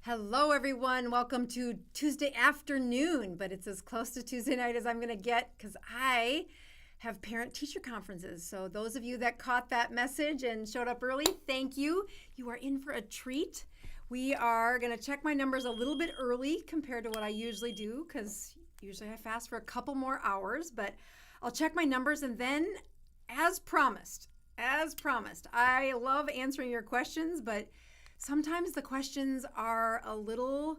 Hello, everyone. Welcome to Tuesday afternoon, but it's as close to Tuesday night as I'm going to get because I have parent-teacher conferences. So those of you that caught that message and showed up early, thank you. You are in for a treat. We are going to check my numbers a little bit early compared to what I usually do because usually I fast for a couple more hours, but I'll check my numbers and then as promised, I love answering your questions, but sometimes the questions are a little,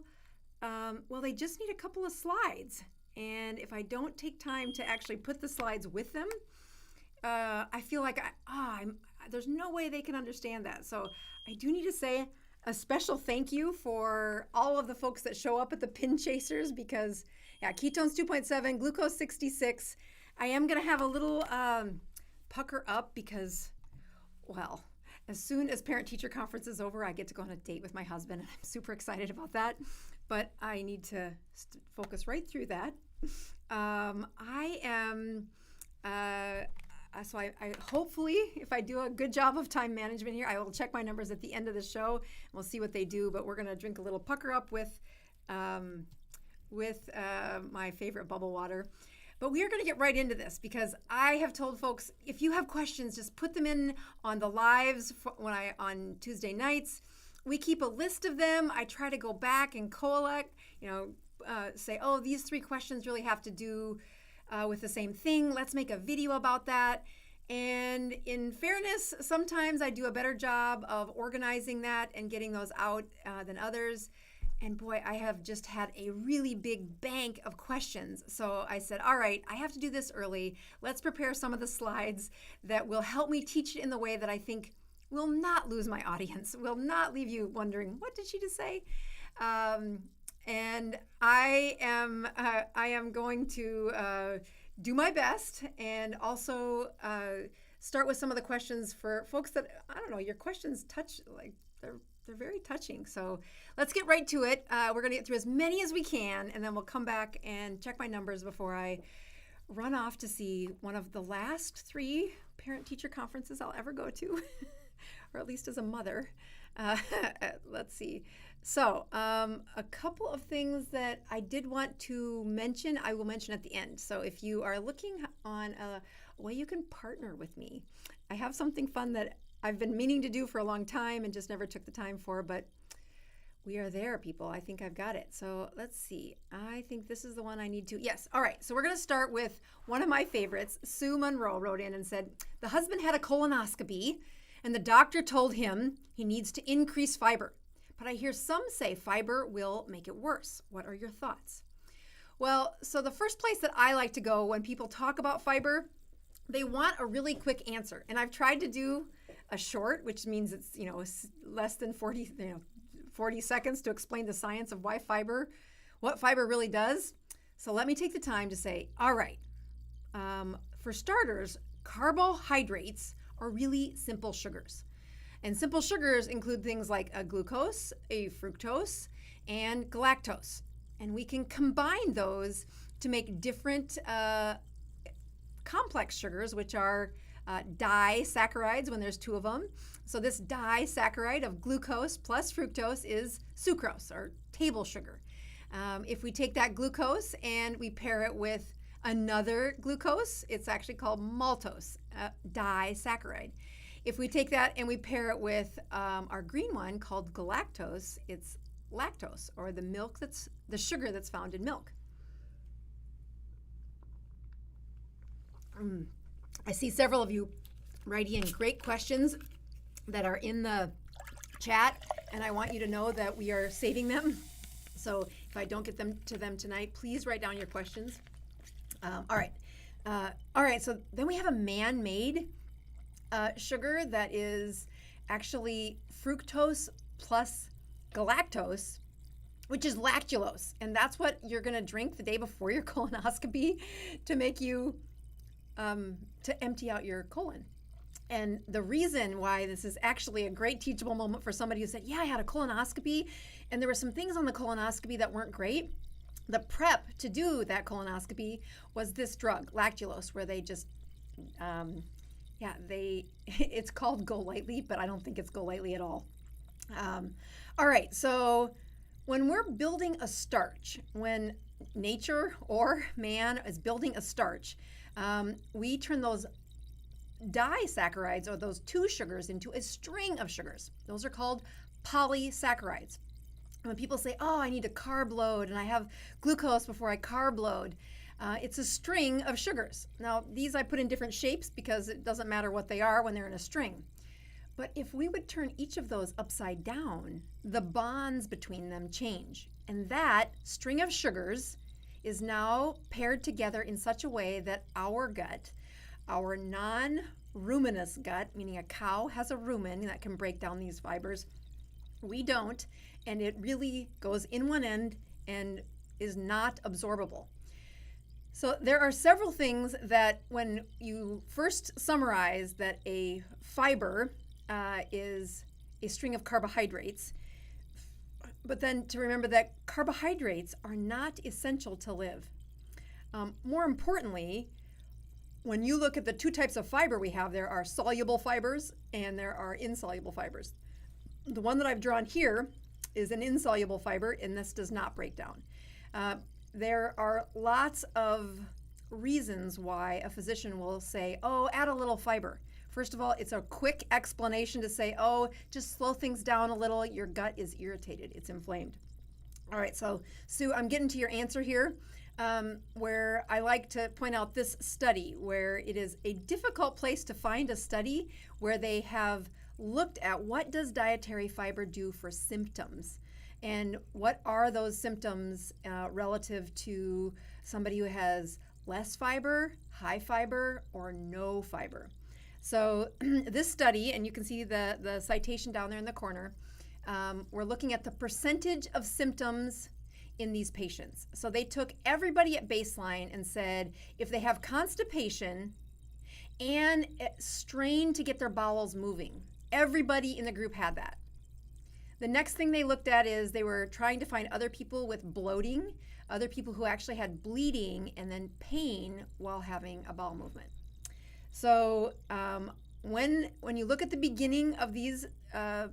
they just need a couple of slides. And if I don't take time to actually put the slides with them, I feel like there's no way they can understand that. So I do need to say a special thank you for all of the folks that show up at the Pin Chasers because, ketones 2.7, glucose 66. I am going to have a little pucker up because, as soon as parent-teacher conference is over, I get to go on a date with my husband, and I'm super excited about that. But I need to focus right through that. I hopefully, if I do a good job of time management here, I will check my numbers at the end of the show, and we'll see what they do. But we're going to drink a little pucker up with my favorite bubble water. But we are going to get right into this because I have told folks, if you have questions, just put them in on the lives on Tuesday nights. We keep a list of them. I try to go back and collect, say, these 3 questions really have to do with the same thing. Let's make a video about that. And in fairness, sometimes I do a better job of organizing that and getting those out than others. And boy, I have just had a really big bank of questions. So I said, all right, I have to do this early. Let's prepare some of the slides that will help me teach it in the way that I think will not lose my audience, will not leave you wondering, what did she just say? And I am going to do my best and also start with some of the questions for folks that, your questions touch, they're very touching. So let's get right to it. We're going to get through as many as we can, and then we'll come back and check my numbers before I run off to see one of the last 3 parent-teacher conferences I'll ever go to, or at least as a mother. Let's see. So a couple of things that I did want to mention, I will mention at the end. So if you are looking on a way you can partner with me, I have something fun that I've been meaning to do for a long time and just never took the time for, but we are there, people. I think I've got it. So let's see. I think this is the one I need to. Yes. All right. So we're going to start with one of my favorites. Sue Monroe wrote in and said, the husband had a colonoscopy and the doctor told him he needs to increase fiber. But I hear some say fiber will make it worse. What are your thoughts? Well, so the first place that I like to go when people talk about fiber, they want a really quick answer. And I've tried to do a short, which means it's, less than 40 seconds to explain the science of what fiber really does. So let me take the time to say, all right, for starters, carbohydrates are really simple sugars. And simple sugars include things like a glucose, a fructose, and galactose. And we can combine those to make different complex sugars, which are disaccharides when there's 2 of them. So this disaccharide of glucose plus fructose is sucrose, or table sugar. If we take that glucose and we pair it with another glucose, it's actually called maltose, disaccharide. If we take that and we pair it with our green one called galactose, it's lactose, or the sugar that's found in milk. I see several of you writing in great questions that are in the chat, and I want you to know that we are saving them. So if I don't get to them tonight, please write down your questions. All right. So then we have a man-made sugar that is actually fructose plus galactose, which is lactulose, and that's what you're going to drink the day before your colonoscopy to make you to empty out your colon. And the reason why this is actually a great teachable moment for somebody who said, I had a colonoscopy and there were some things on the colonoscopy that weren't great. The prep to do that colonoscopy was this drug, lactulose, where they just, it's called Go Lightly, but I don't think it's Go Lightly at all. All right, so when we're building a starch, when nature or man is building a starch, we turn those disaccharides, or those two sugars, into a string of sugars. Those are called polysaccharides. When people say, oh, I need to carb load and I have glucose before I carb load, it's a string of sugars. Now, these I put in different shapes because it doesn't matter what they are when they're in a string. But if we would turn each of those upside down, the bonds between them change. And that string of sugars is now paired together in such a way that our gut, our non-ruminous gut, meaning a cow has a rumen that can break down these fibers, we don't, and it really goes in one end and is not absorbable. So there are several things that when you first summarize that a fiber is a string of carbohydrates, but then to remember that carbohydrates are not essential to live. More importantly, when you look at the two types of fiber we have, there are soluble fibers and there are insoluble fibers. The one that I've drawn here is an insoluble fiber, and this does not break down. There are lots of reasons why a physician will say, oh, add a little fiber. First of all, it's a quick explanation to say, oh, just slow things down a little. Your gut is irritated. It's inflamed. All right, so Sue, I'm getting to your answer here, where I like to point out this study, where it is a difficult place to find a study where they have looked at what does dietary fiber do for symptoms, and what are those symptoms relative to somebody who has less fiber, high fiber, or no fiber. So this study, and you can see the citation down there in the corner, we're looking at the percentage of symptoms in these patients. So they took everybody at baseline and said, if they have constipation and strain to get their bowels moving, everybody in the group had that. The next thing they looked at is they were trying to find other people with bloating, other people who actually had bleeding and then pain while having a bowel movement. So when you look at the beginning of these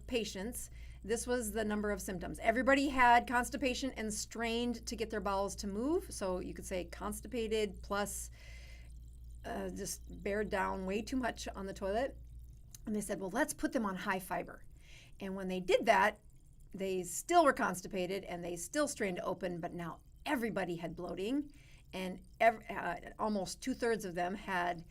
patients, this was the number of symptoms. Everybody had constipation and strained to get their bowels to move. So you could say constipated plus just bared down way too much on the toilet. And they said, well, let's put them on high fiber. And when they did that, they still were constipated and they still strained to open, but now everybody had bloating, and almost 2/3 of them had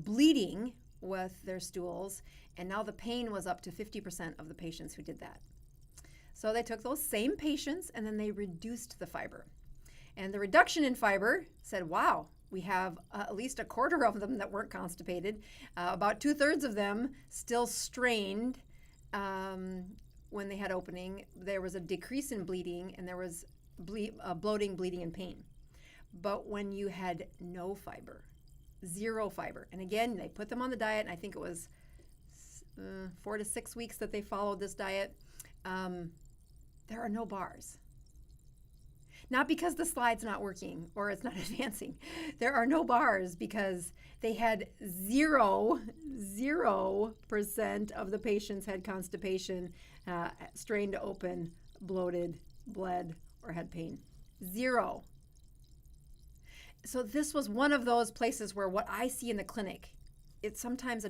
bleeding with their stools, and now the pain was up to 50% of the patients who did that. So they took those same patients and then they reduced the fiber. And the reduction in fiber said, wow, we have at least 1/4 of them that weren't constipated. About 2/3 of them still strained when they had opening. There was a decrease in bleeding, and there was bloating, bleeding, and pain. But when you had no fiber, zero fiber, and again, they put them on the diet, and I think it was 4 to 6 weeks that they followed this diet, there are no bars. Not because the slide's not working or it's not advancing. There are no bars because they had 0% of the patients had constipation, strained to open, bloated, bled, or had pain. 0. So this was one of those places where what I see in the clinic, it's sometimes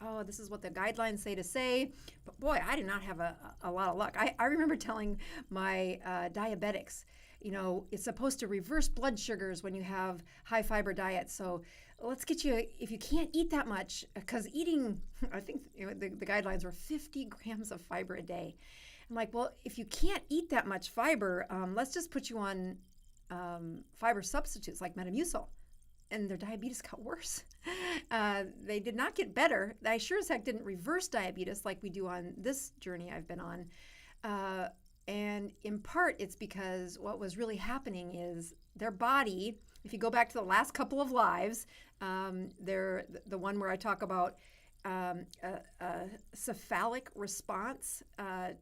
oh, this is what the guidelines say, but boy, I did not have a lot of luck. I remember telling my diabetics, it's supposed to reverse blood sugars when you have high fiber diets. So let's get you, if you can't eat that much, because eating, I think the guidelines were 50 grams of fiber a day. I'm like, well, if you can't eat that much fiber, let's just put you on fiber substitutes like Metamucil. And their diabetes got worse. They did not get better. I sure as heck didn't reverse diabetes like we do on this journey I've been on. And in part, it's because what was really happening is their body, if you go back to the last couple of lives, the one where I talk about a cephalic response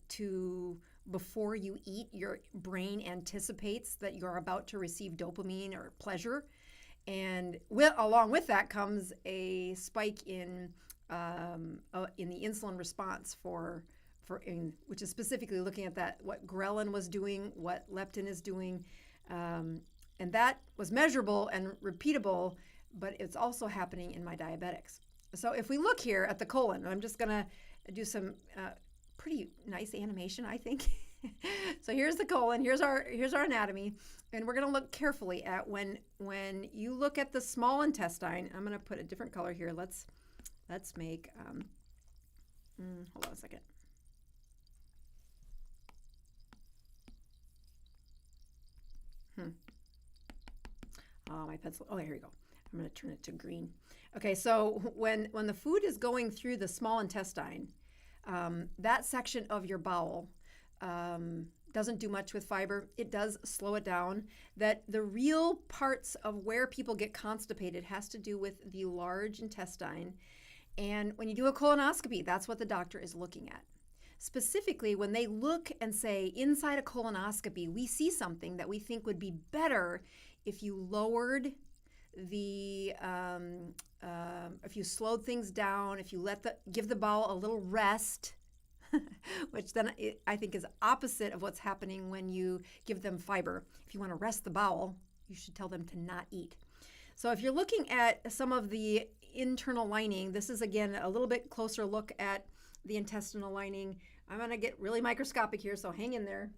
to before you eat, your brain anticipates that you're about to receive dopamine or pleasure. And along with that comes a spike in the insulin response for which is specifically looking at that, what ghrelin was doing, what leptin is doing. And that was measurable and repeatable, but it's also happening in my diabetics. So if we look here at the colon, I'm just going to do some pretty nice animation, I think. So here's the colon, here's our anatomy, and we're going to look carefully at when you look at the small intestine. I'm going to put a different color here. Let's make hold on a second. Oh, my pencil. Oh, here we go. I'm going to turn it to green. Okay, so when the food is going through the small intestine, that section of your bowel doesn't do much with fiber. It does slow it down. That the real parts of where people get constipated has to do with the large intestine. And when you do a colonoscopy, that's what the doctor is looking at. Specifically, when they look and say, inside a colonoscopy, we see something that we think would be better if you lowered the, if you slowed things down, if you give the bowel a little rest, which then I think is opposite of what's happening when you give them fiber. If you want to rest the bowel, you should tell them to not eat. So if you're looking at some of the internal lining, this is again a little bit closer look at the intestinal lining. I'm going to get really microscopic here, so hang in there.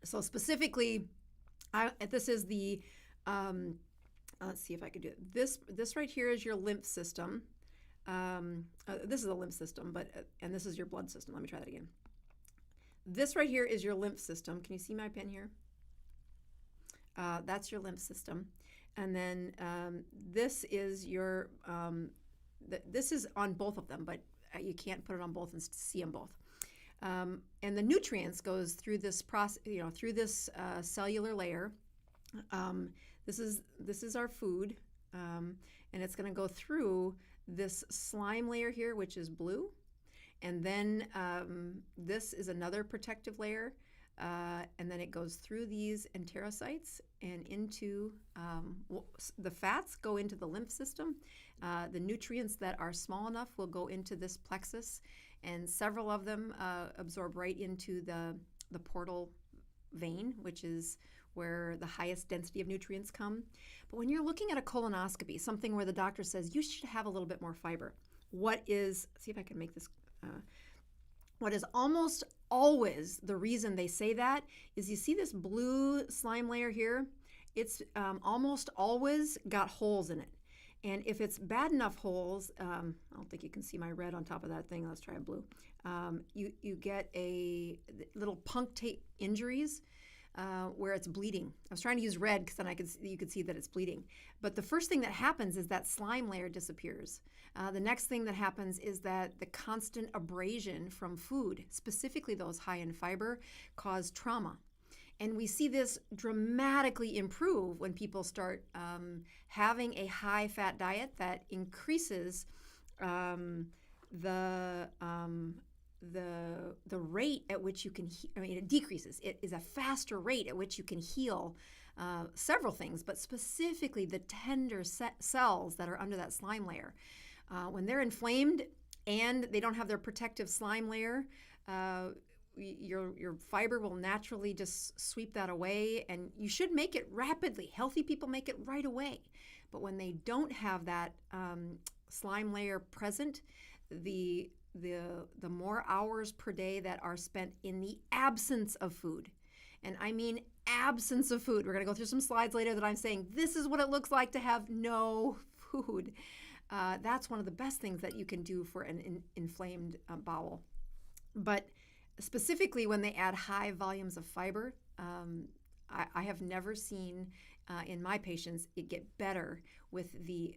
So specifically, this is the, let's see if I can do it. This right here is your lymph system. This is a lymph system, and this is your blood system. Let me try that again. This right here is your lymph system. Can you see my pen here? That's your lymph system. And then this is your, this is on both of them, but you can't put it on both and see them both. And the nutrients goes through this process, through this cellular layer. This is our food, and it's going to go through this slime layer here, which is blue, and then this is another protective layer, and then it goes through these enterocytes and into the fats go into the lymph system. The nutrients that are small enough will go into this plexus, and several of them absorb right into the portal vein, which is where the highest density of nutrients come. But when you're looking at a colonoscopy, something where the doctor says you should have a little bit more fiber, see if I can make this, what is almost always the reason they say that is you see this blue slime layer here, it's almost always got holes in it. And if it's bad enough holes, I don't think you can see my red on top of that thing. Let's try a blue. You get a little punctate injuries where it's bleeding. I was trying to use red because then you could see that it's bleeding. But the first thing that happens is that slime layer disappears. The next thing that happens is that the constant abrasion from food, specifically those high in fiber, cause trauma. And we see this dramatically improve when people start having a high-fat diet that increases the rate at which you can, it decreases. It is a faster rate at which you can heal several things, but specifically the tender cells that are under that slime layer. When they're inflamed and they don't have their protective slime layer, your fiber will naturally just sweep that away, and you should make it rapidly. Healthy people make it right away. But when they don't have that slime layer present, the more hours per day that are spent in the absence of food, and I mean absence of food. We're going to go through some slides later that I'm saying this is what it looks like to have no food. That's one of the best things that you can do for an inflamed bowel. But specifically when they add high volumes of fiber, I have never seen in my patients it get better with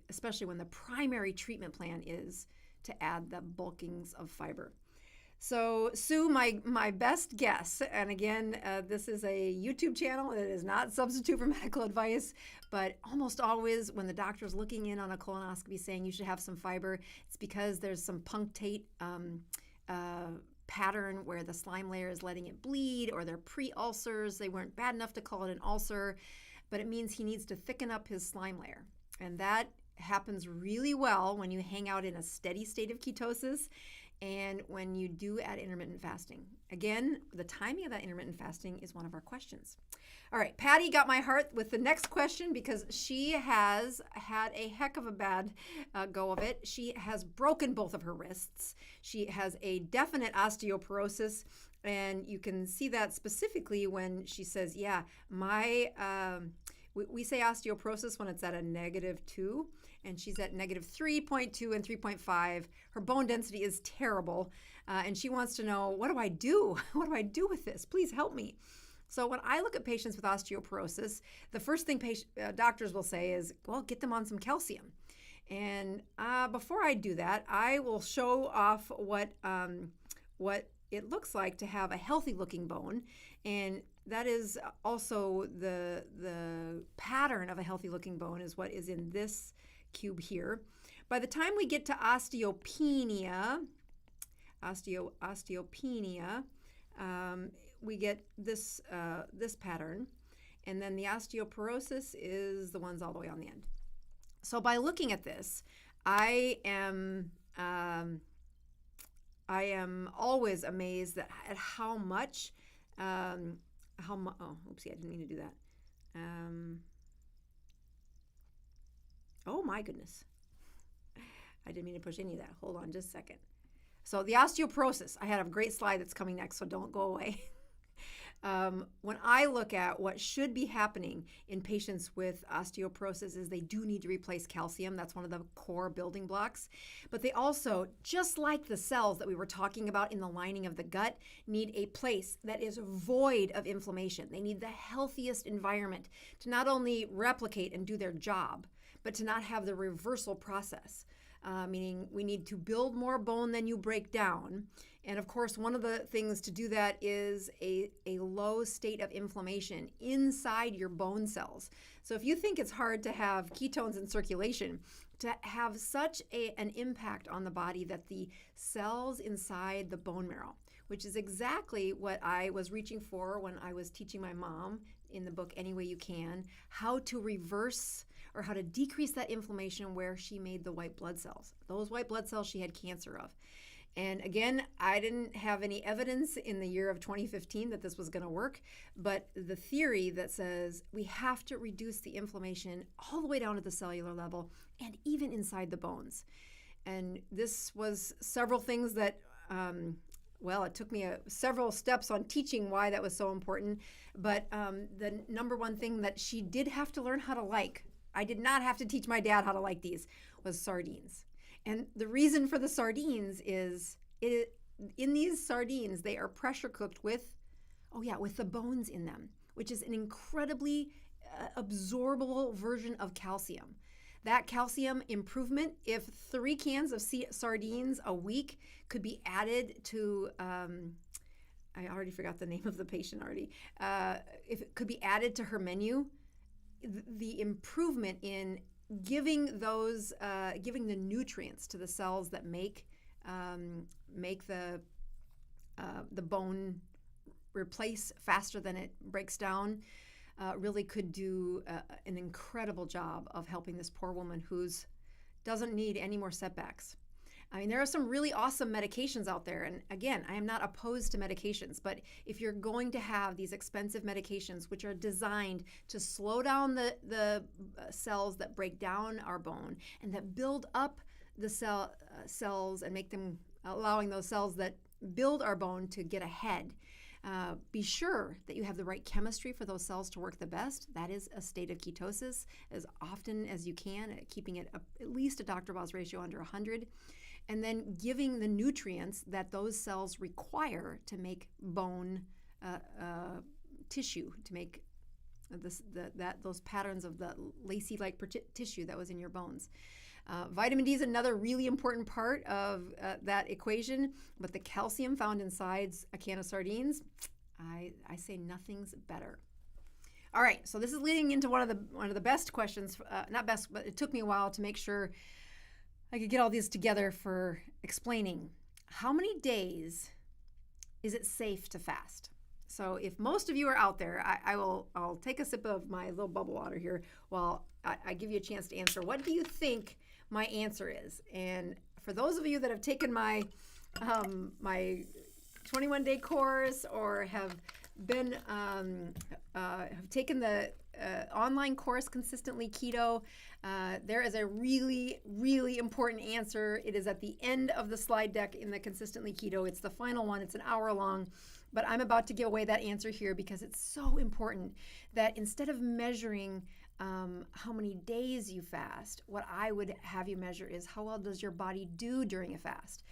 especially when the primary treatment plan is to add the bulkings of fiber. So Sue, my best guess, and again, this is a YouTube channel, it is not a substitute for medical advice, but almost always when the doctor's looking in on a colonoscopy saying you should have some fiber, it's because there's some punctate pattern where the slime layer is letting it bleed, or they're pre-ulcers. They weren't bad enough to call it an ulcer, but it means he needs to thicken up his slime layer. And that happens really well when you hang out in a steady state of ketosis and when you do add intermittent fasting. Again, the timing of that intermittent fasting is one of our questions. All right, Patty got my heart with the next question because she has had a heck of a bad go of it. She has broken both of her wrists. She has a definite osteoporosis, and you can see that specifically when she says, yeah, we say osteoporosis when it's at a -2, and she's at -3.2 and 3.5. Her bone density is terrible, and she wants to know, what do I do? What do I do with this? Please help me. So when I look at patients with osteoporosis, the first thing doctors will say is, well, get them on some calcium. And before I do that, I will show off what it looks like to have a healthy looking bone. And that is also the pattern of a healthy looking bone is what is in this cube here. By the time we get to osteopenia, we get this pattern, and then the osteoporosis is the ones all the way on the end. So by looking at this, I am always amazed at how much, oh, oopsie, I didn't mean to do that. Oh my goodness. I didn't mean to push any of that. Hold on just a second. So the osteoporosis, I had a great slide that's coming next, so don't go away. When I look at what should be happening in patients with osteoporosis is they do need to replace calcium. That's one of the core building blocks. But they also, just like the cells that we were talking about in the lining of the gut, need a place that is void of inflammation. They need the healthiest environment to not only replicate and do their job, but to not have the reversal process. Meaning we need to build more bone than you break down. And of course, one of the things to do that is a low state of inflammation inside your bone cells. So if you think it's hard to have ketones in circulation, to have such an impact on the body that the cells inside the bone marrow, which is exactly what I was reaching for when I was teaching my mom in the book Any Way You Can, how to reverse or how to decrease that inflammation where she made the white blood cells. Those white blood cells she had cancer of. And again, I didn't have any evidence in the year of 2015 that this was going to work, but the theory that says we have to reduce the inflammation all the way down to the cellular level and even inside the bones. And this was several things that, it took me several steps on teaching why that was so important. But the number one thing that she did have to learn how to like, I did not have to teach my dad how to like these, was sardines. And the reason for the sardines is in these sardines, they are pressure cooked with the bones in them, which is an incredibly absorbable version of calcium. That calcium improvement, if 3 cans of sardines a week could be added to, I already forgot the name of the patient already, if it could be added to her menu, the improvement in giving the nutrients to the cells that make the bone replace faster than it breaks down really could do an incredible job of helping this poor woman who doesn't need any more setbacks. I mean, there are some really awesome medications out there. And again, I am not opposed to medications, but if you're going to have these expensive medications, which are designed to slow down the cells that break down our bone and that build up the cells and make them, allowing those cells that build our bone to get ahead, be sure that you have the right chemistry for those cells to work the best. That is a state of ketosis as often as you can, keeping it at least a Dr. Boz ratio under 100. And then giving the nutrients that those cells require to make bone tissue, to make those patterns of the lacy-like tissue that was in your bones. Vitamin D is another really important part of that equation, but the calcium found inside a can of sardines, I say nothing's better. All right, so this is leading into one of the best questions, not best, but it took me a while to make sure I could get all these together for explaining how many days is it safe to fast. So if most of you are out there, I'll take a sip of my little bubble water here while I give you a chance to answer. What do you think my answer is? And for those of you that have taken my my 21-day course or have been have taken the online course Consistently Keto, there is a really, really important answer. It is at the end of the slide deck in the Consistently Keto. It's the final one. It's an hour long, but I'm about to give away that answer here because it's so important that instead of measuring how many days you fast, what I would have you measure is how well does your body do during a fast.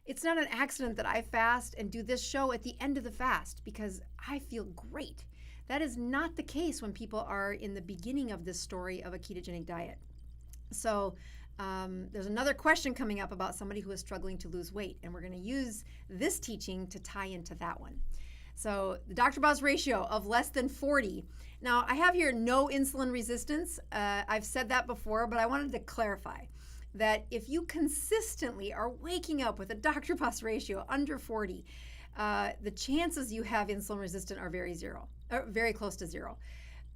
It's not an accident that I fast and do this show at the end of the fast because I feel great. That is not the case when people are in the beginning of this story of a ketogenic diet. So there's another question coming up about somebody who is struggling to lose weight, and we're going to use this teaching to tie into that one. So the Dr. Boz ratio of less than 40. Now, I have here no insulin resistance. I've said that before, but I wanted to clarify that if you consistently are waking up with a Dr. Boz ratio under 40, the chances you have insulin resistant are very close to zero.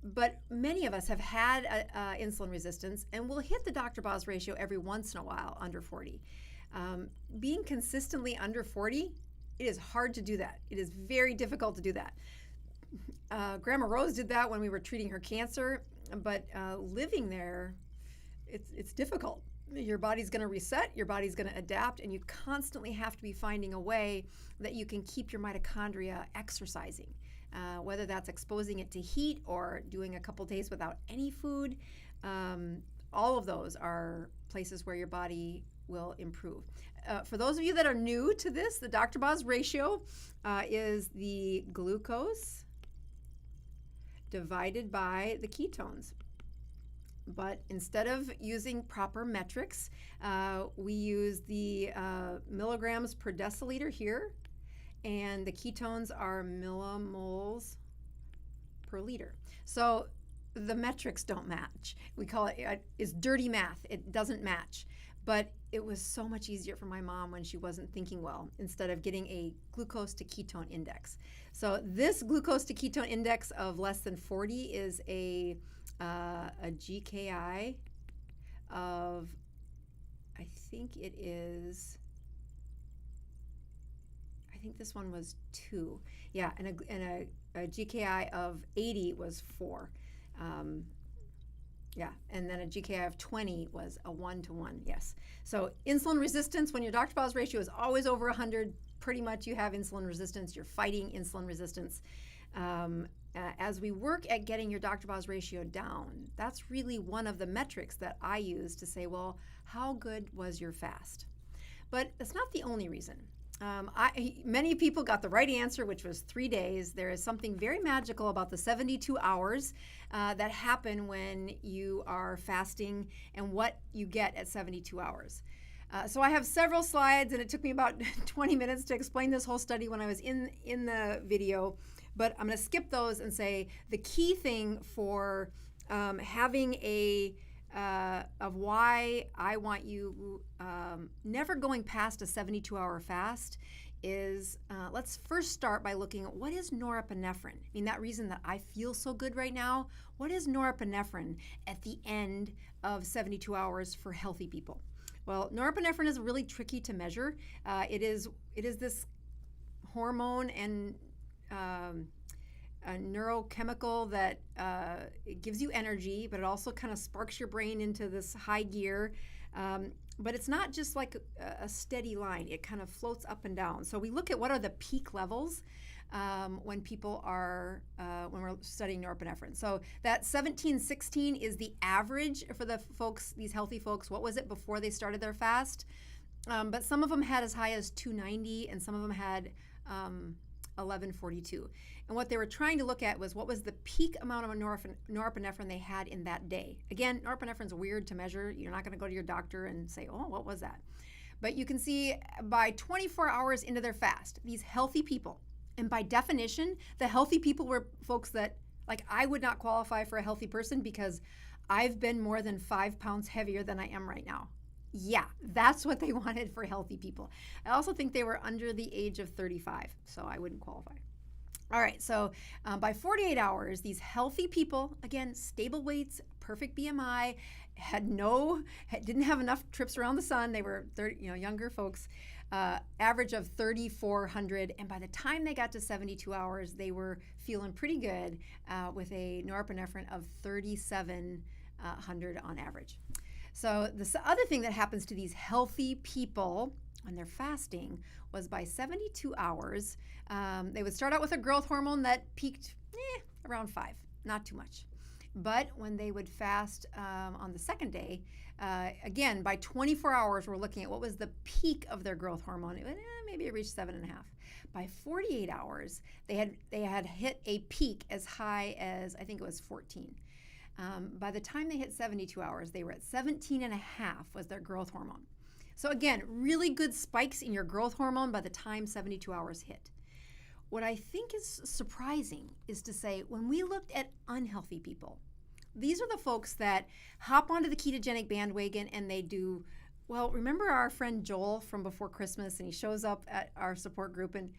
But many of us have had insulin resistance and will hit the Dr. Boz ratio every once in a while under 40. Being consistently under 40, it is hard to do that. It is very difficult to do that. Grandma Rose did that when we were treating her cancer, but living there, it's difficult. Your body's going to reset, your body's going to adapt, and you constantly have to be finding a way that you can keep your mitochondria exercising, whether that's exposing it to heat or doing a couple days without any food. All of those are places where your body will improve. For those of you that are new to this, the Dr. Boz ratio is the glucose divided by the ketones. But instead of using proper metrics, we use the milligrams per deciliter here, and the ketones are millimoles per liter. So the metrics don't match. We call it, it's dirty math. It doesn't match. But it was so much easier for my mom when she wasn't thinking well, instead of getting a glucose to ketone index. So this glucose to ketone index of less than 40 is a GKI of, I think this one was 2. Yeah, and a GKI of 80 was 4. Yeah, and then a GKI of 20 was a 1-to-1, yes. So insulin resistance, when your Dr. Boz ratio is always over 100, pretty much you have insulin resistance. You're fighting insulin resistance. As we work at getting your Dr. Boz ratio down, that's really one of the metrics that I use to say, well, how good was your fast? But that's not the only reason. Many people got the right answer, which was 3 days. There is something very magical about the 72 hours that happen when you are fasting and what you get at 72 hours. So I have several slides, and it took me about 20 minutes to explain this whole study when I was in the video. But I'm going to skip those and say the key thing for having of why I want you never going past a 72-hour fast is let's first start by looking at what is norepinephrine. I mean, that reason that I feel so good right now, what is norepinephrine at the end of 72 hours for healthy people? Well, norepinephrine is really tricky to measure. It is this hormone and a neurochemical that it gives you energy, but it also kind of sparks your brain into this high gear. But it's not just like a steady line. It kind of floats up and down. So we look at what are the peak levels when people are, when we're studying norepinephrine. So that 1716 is the average for the folks, these healthy folks. What was it before they started their fast? But some of them had as high as 290, and some of them had 1142. And what they were trying to look at was what was the peak amount of norepinephrine they had in that day. Again, norepinephrine's weird to measure. You're not going to go to your doctor and say, oh, what was that? But you can see by 24 hours into their fast, these healthy people, and by definition, the healthy people were folks that, like, I would not qualify for a healthy person because I've been more than 5 pounds heavier than I am right now. Yeah, that's what they wanted for healthy people. I also think they were under the age of 35, so I wouldn't qualify. All right, so by 48 hours, these healthy people, again, stable weights, perfect BMI, didn't have enough trips around the sun. They were younger folks, average of 3,400. And by the time they got to 72 hours, they were feeling pretty good with a norepinephrine of 3,700 on average. So the other thing that happens to these healthy people when they're fasting was by 72 hours, they would start out with a growth hormone that peaked around 5, not too much. But when they would fast on the second day, again, by 24 hours, we're looking at what was the peak of their growth hormone. Maybe it reached 7.5. By 48 hours, they had hit a peak as high as, I think it was 14. By the time they hit 72 hours, they were at 17.5 was their growth hormone. So again, really good spikes in your growth hormone by the time 72 hours hit. What I think is surprising is to say, when we looked at unhealthy people, these are the folks that hop onto the ketogenic bandwagon and they do, well, remember our friend Joel from before Christmas, and he shows up at our support group and,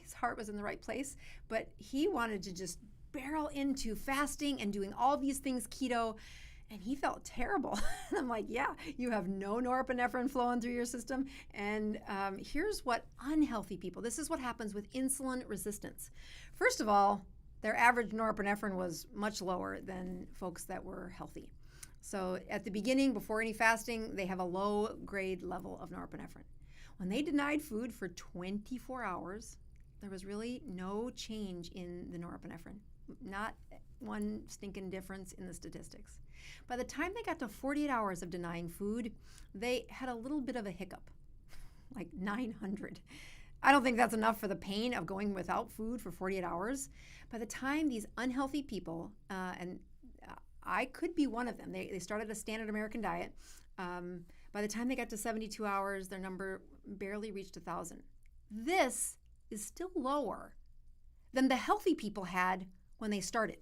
his heart was in the right place, but he wanted to just barrel into fasting and doing all these things keto, and he felt terrible. And I'm like, yeah, you have no norepinephrine flowing through your system. And here's what unhealthy people, this is what happens with insulin resistance. First of all, their average norepinephrine was much lower than folks that were healthy. So at the beginning, before any fasting, they have a low grade level of norepinephrine. When they denied food for 24 hours, there was really no change in the norepinephrine. Not one stinking difference in the statistics. By the time they got to 48 hours of denying food, they had a little bit of a hiccup, like 900. I don't think that's enough for the pain of going without food for 48 hours. By the time these unhealthy people, and I could be one of them, they started a standard American diet. By the time they got to 72 hours, their number barely reached 1,000. This is still lower than the healthy people had when they started.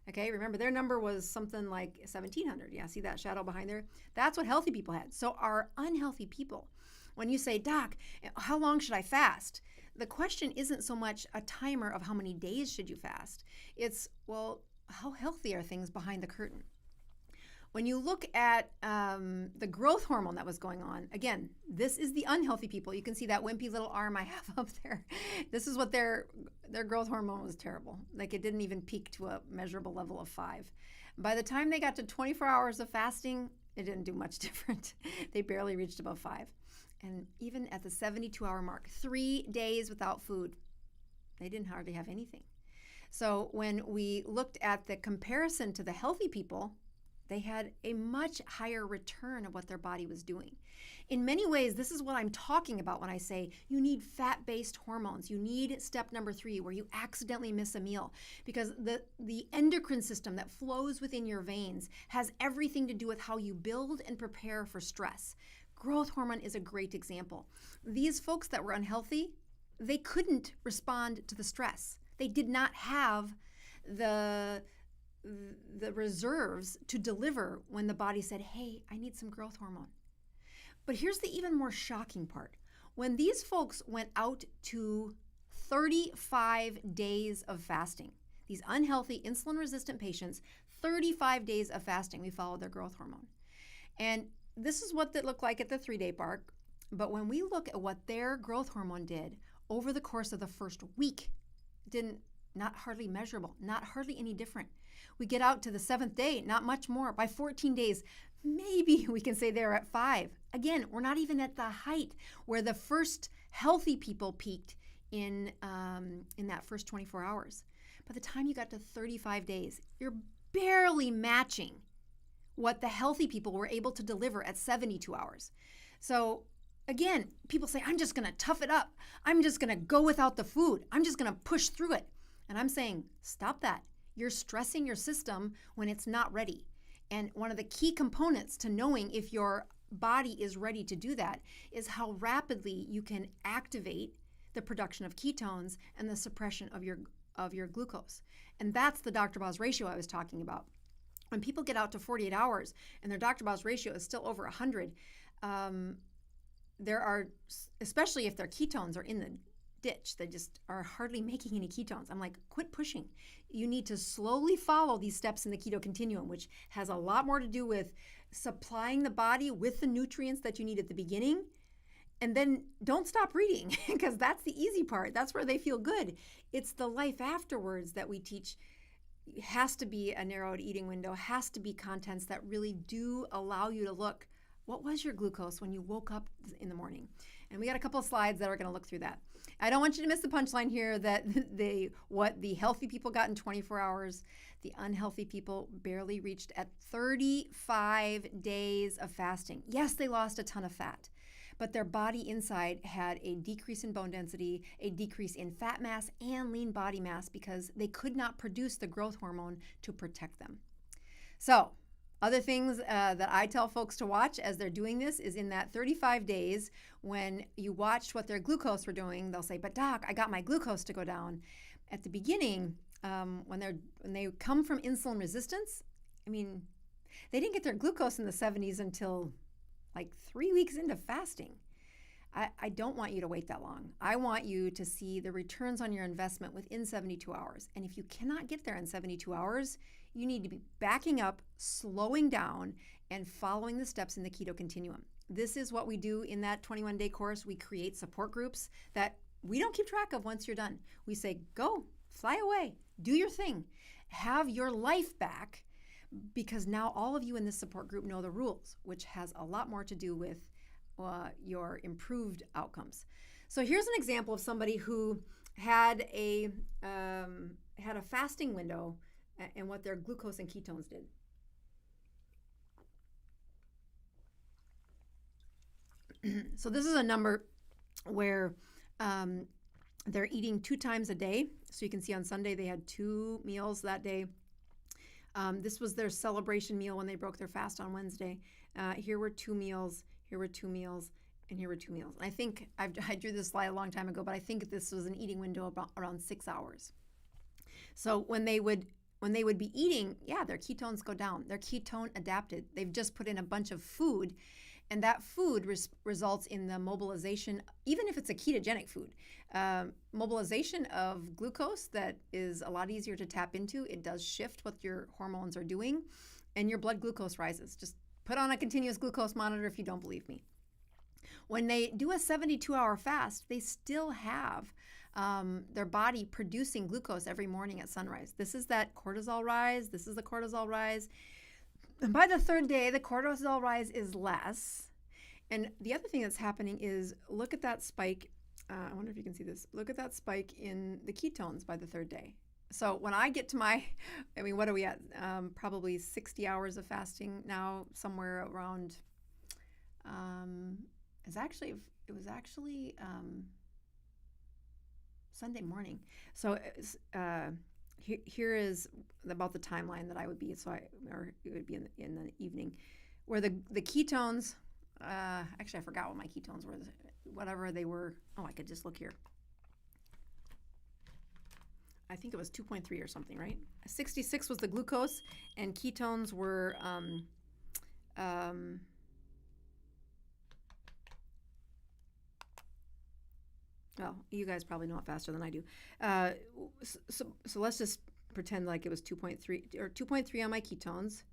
Okay, remember their number was something like 1,700. Yeah, see that shadow behind there? That's what healthy people had. So our unhealthy people, when you say, Doc, how long should I fast? The question isn't so much a timer of how many days should you fast. It's, well, how healthy are things behind the curtain? When you look at the growth hormone that was going on, again, this is the unhealthy people. You can see that wimpy little arm I have up there. This is what their growth hormone was terrible. Like it didn't even peak to a measurable level of 5. By the time they got to 24 hours of fasting, it didn't do much different. They barely reached above 5. And even at the 72-hour mark, 3 days without food, they didn't hardly have anything. So when we looked at the comparison to the healthy people, they had a much higher return of what their body was doing. In many ways, this is what I'm talking about when I say you need fat-based hormones. You need step number 3 where you accidentally miss a meal, because the endocrine system that flows within your veins has everything to do with how you build and prepare for stress. Growth hormone is a great example. These folks that were unhealthy, they couldn't respond to the stress. They did not have the reserves to deliver when the body said, hey, I need some growth hormone. But here's the even more shocking part. When these folks went out to 35 days of fasting, these unhealthy insulin-resistant patients, 35 days of fasting, we followed their growth hormone. And this is what it looked like at the 3-day mark. But when we look at what their growth hormone did over the course of the first week, not hardly measurable, not hardly any different. We get out to the 7th day, not much more. By 14 days, maybe we can say they're at 5. Again, we're not even at the height where the first healthy people peaked in that first 24 hours. By the time you got to 35 days, you're barely matching what the healthy people were able to deliver at 72 hours. So again, people say, I'm just gonna tough it up. I'm just gonna go without the food. I'm just gonna push through it. And I'm saying, stop that. You're stressing your system when it's not ready. And one of the key components to knowing if your body is ready to do that is how rapidly you can activate the production of ketones and the suppression of your glucose. And that's the Dr. Boz ratio I was talking about. When people get out to 48 hours and their Dr. Boz ratio is still over 100, there are, especially if their ketones are in the ditch. They just are hardly making any ketones. I'm like, quit pushing. You need to slowly follow these steps in the keto continuum, which has a lot more to do with supplying the body with the nutrients that you need at the beginning. And then don't stop reading, because that's the easy part. That's where they feel good. It's the life afterwards that we teach. It has to be a narrowed eating window, has to be contents that really do allow you to look, what was your glucose when you woke up in the morning? And we got a couple of slides that are going to look through that. I don't want you to miss the punchline here that what the healthy people got in 24 hours, the unhealthy people barely reached at 35 days of fasting. Yes, they lost a ton of fat, but their body inside had a decrease in bone density, a decrease in fat mass and lean body mass, because they could not produce the growth hormone to protect them. So, other things that I tell folks to watch as they're doing this is in that 35 days, when you watched what their glucose were doing, they'll say, but doc, I got my glucose to go down. At the beginning, when they come from insulin resistance, I mean, they didn't get their glucose in the 70s until like 3 weeks into fasting. I don't want you to wait that long. I want you to see the returns on your investment within 72 hours. And if you cannot get there in 72 hours, you need to be backing up, slowing down, and following the steps in the keto continuum. This is what we do in that 21-day course. We create support groups that we don't keep track of once you're done. We say, go, fly away, do your thing, have your life back, because now all of you in this support group know the rules, which has a lot more to do with your improved outcomes. So here's an example of somebody who had a fasting window and what their glucose and ketones did. So this is a number where they're eating 2 times a day. So you can see on Sunday they had 2 meals that day. This was their celebration meal when they broke their fast on Wednesday. Here were 2 meals, here were 2 meals, and here were 2 meals. And I think I drew this slide a long time ago, but I think this was an eating window around 6 hours. So when they would be eating, yeah, their ketones go down. They're ketone adapted. They've just put in a bunch of food, and that food results in the mobilization, even if it's a ketogenic food, mobilization of glucose that is a lot easier to tap into. It does shift what your hormones are doing, and your blood glucose rises. Just put on a continuous glucose monitor if you don't believe me. When they do a 72-hour fast, they still have their body producing glucose every morning at sunrise. This is that cortisol rise. This is the cortisol rise. And by the 3rd day, the cortisol rise is less. And the other thing that's happening is, look at that spike. I wonder if you can see this. Look at that spike in the ketones by the 3rd day. So when I get to what are we at? Probably 60 hours of fasting now, somewhere around, it was actually Sunday morning. So here is about the timeline that I would be. Or it would be in the evening, where the ketones. Actually, I forgot what my ketones were. Whatever they were. Oh, I could just look here. I think it was 2.3 or something, right? 66 was the glucose, and ketones were well, you guys probably know it faster than I do. So let's just pretend like it was 2.3 or 2.3 on my ketones,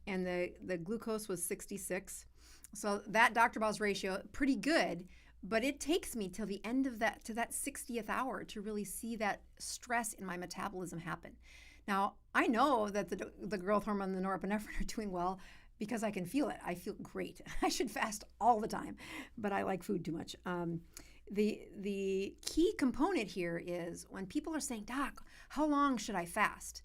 and the glucose was 66. So that Dr. Boz ratio, pretty good, but it takes me till the end of that 60th hour to really see that stress in my metabolism happen. Now, I know that the growth hormone and the norepinephrine are doing well because I can feel it. I feel great. I should fast all the time, but I like food too much. The key component here is when people are saying, Doc, how long should I fast?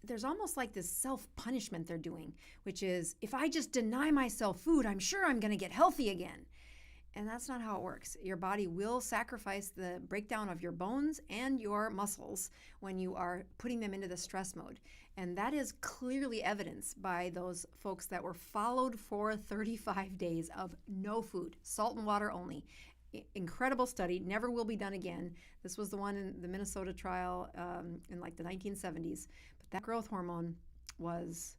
There's almost like this self-punishment they're doing, which is, if I just deny myself food, I'm sure I'm going to get healthy again. And that's not how it works. Your body will sacrifice the breakdown of your bones and your muscles when you are putting them into the stress mode. And that is clearly evidenced by those folks that were followed for 35 days of no food, salt and water only. Incredible study, never will be done again. This was the one in the Minnesota trial in like the 1970s. But that growth hormone was,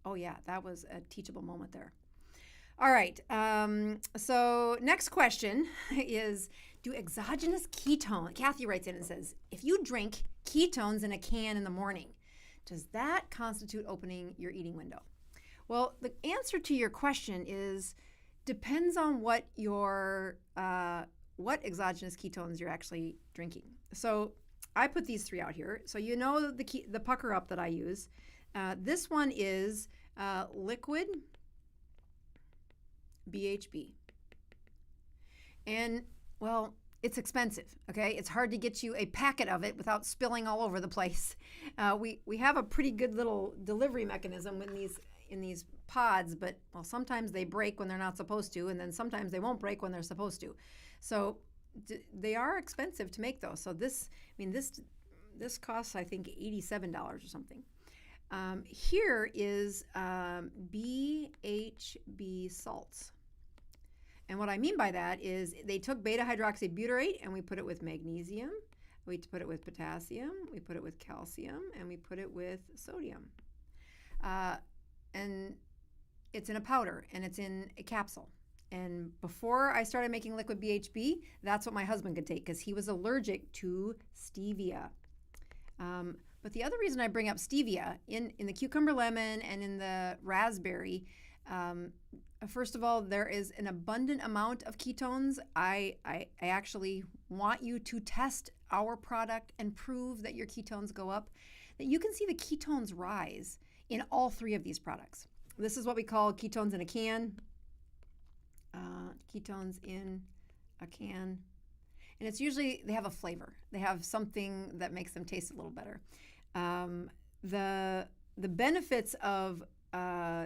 oh yeah, that was a teachable moment there. All right, so next question is, do exogenous ketone. Kathy writes in and says, if you drink ketones in a can in the morning, does that constitute opening your eating window? Well, the answer to your question is depends on what exogenous ketones you're actually drinking. So I put these 3 out here. So you know the pucker up that I use. This one is liquid BHB. And, well, it's expensive, okay? It's hard to get you a packet of it without spilling all over the place. We have a pretty good little delivery mechanism in these pods, but, well, sometimes they break when they're not supposed to, and then sometimes they won't break when they're supposed to. So they are expensive to make, though. So this costs, I think, $87 or something. Here is BHB salts. And what I mean by that is they took beta-hydroxybutyrate and we put it with magnesium, we put it with potassium, we put it with calcium, and we put it with sodium. And it's in a powder and it's in a capsule. And before I started making liquid BHB, that's what my husband could take because he was allergic to stevia. But the other reason I bring up stevia in the cucumber lemon and in the raspberry, first of all, there is an abundant amount of ketones. I actually want you to test our product and prove that your ketones go up, that you can see the ketones rise in all 3 of these products. This is what we call ketones in a can. Ketones in a can. And it's usually, they have a flavor. They have something that makes them taste a little better. The benefits of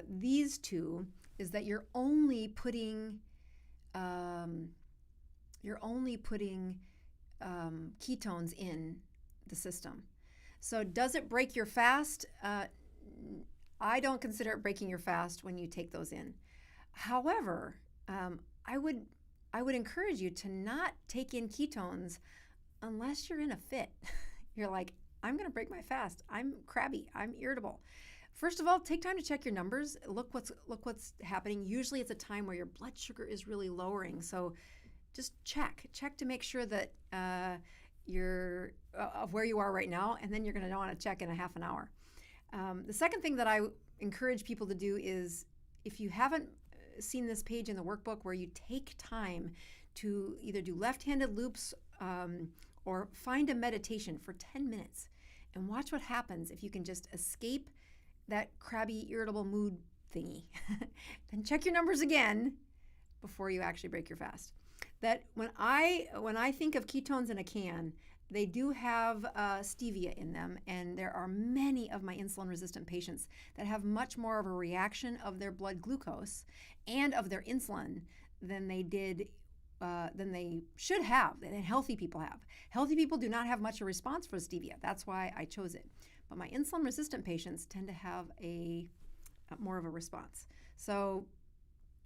these 2 is that you're only putting ketones in the system. So does it break your fast? I don't consider it breaking your fast when you take those in. However, I would encourage you to not take in ketones unless you're in a fit. You're like, I'm going to break my fast. I'm crabby. I'm irritable. First of all, take time to check your numbers. Look what's happening. Usually it's a time where your blood sugar is really lowering. So just check to make sure that you're of where you are right now, and then you're going to want to check in a half an hour. The second thing that I encourage people to do is, if you haven't seen this page in the workbook where you take time to either do left-handed loops or find a meditation for 10 minutes and watch what happens if you can just escape that crabby, irritable mood thingy. Then check your numbers again before you actually break your fast. That when I think of ketones in a can, they do have stevia in them, and there are many of my insulin-resistant patients that have much more of a reaction of their blood glucose and of their insulin than they should have, than healthy people have. Healthy people do not have much of a response for stevia. That's why I chose it. But my insulin-resistant patients tend to have more of a response. So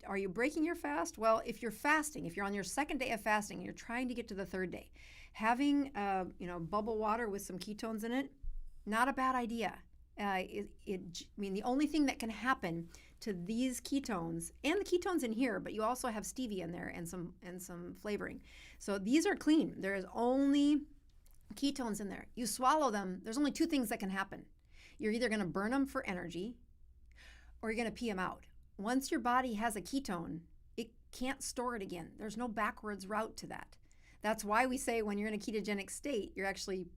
are you breaking your fast? Well, if you're fasting, if you're on your second day of fasting and you're trying to get to the third day, having bubble water with some ketones in it, not a bad idea. The only thing that can happen to these ketones, and the ketones in here, but you also have stevia in there and some flavoring. So these are clean. There is only ketones in there. You swallow them, there's only 2 things that can happen. You're either going to burn them for energy or you're going to pee them out. Once your body has a ketone, it can't store it again. There's no backwards route to that. That's why we say when you're in a ketogenic state, you're actually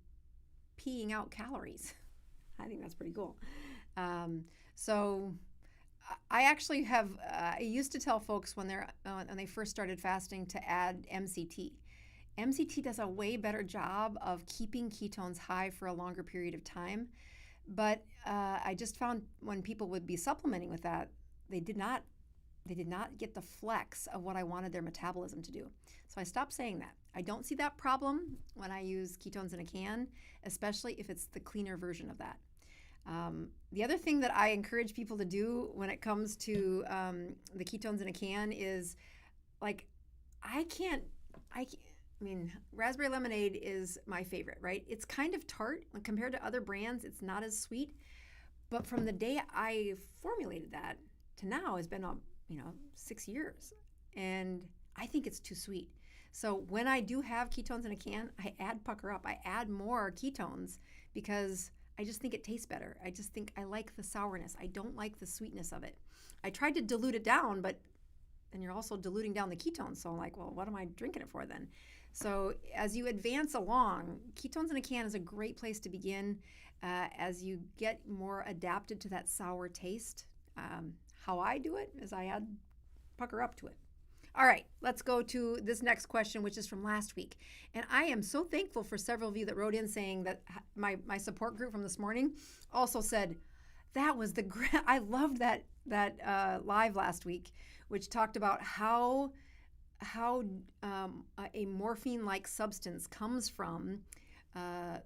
peeing out calories. I think that's pretty cool. So I actually have, I used to tell folks when they first started fasting to add MCT. MCT does a way better job of keeping ketones high for a longer period of time. But I just found when people would be supplementing with that, they did not get the flex of what I wanted their metabolism to do. So I stopped saying that. I don't see that problem when I use ketones in a can, especially if it's the cleaner version of that. The other thing that I encourage people to do when it comes to the ketones in a can is, like, raspberry lemonade is my favorite, right? It's kind of tart. When compared to other brands, it's not as sweet. But from the day I formulated that to now has been 6 years. And I think it's too sweet. So when I do have ketones in a can, I add Pucker Up. I add more ketones because I just think it tastes better. I just think I like the sourness. I don't like the sweetness of it. I tried to dilute it down, but then you're also diluting down the ketones. So I'm like, well, what am I drinking it for then? So as you advance along, ketones in a can is a great place to begin as you get more adapted to that sour taste. How I do it is I add Pucker Up to it. All right, let's go to this next question, which is from last week. And I am so thankful for several of you that wrote in saying that my support group from this morning also said, that was the I loved that live last week, which talked about how a morphine-like substance comes from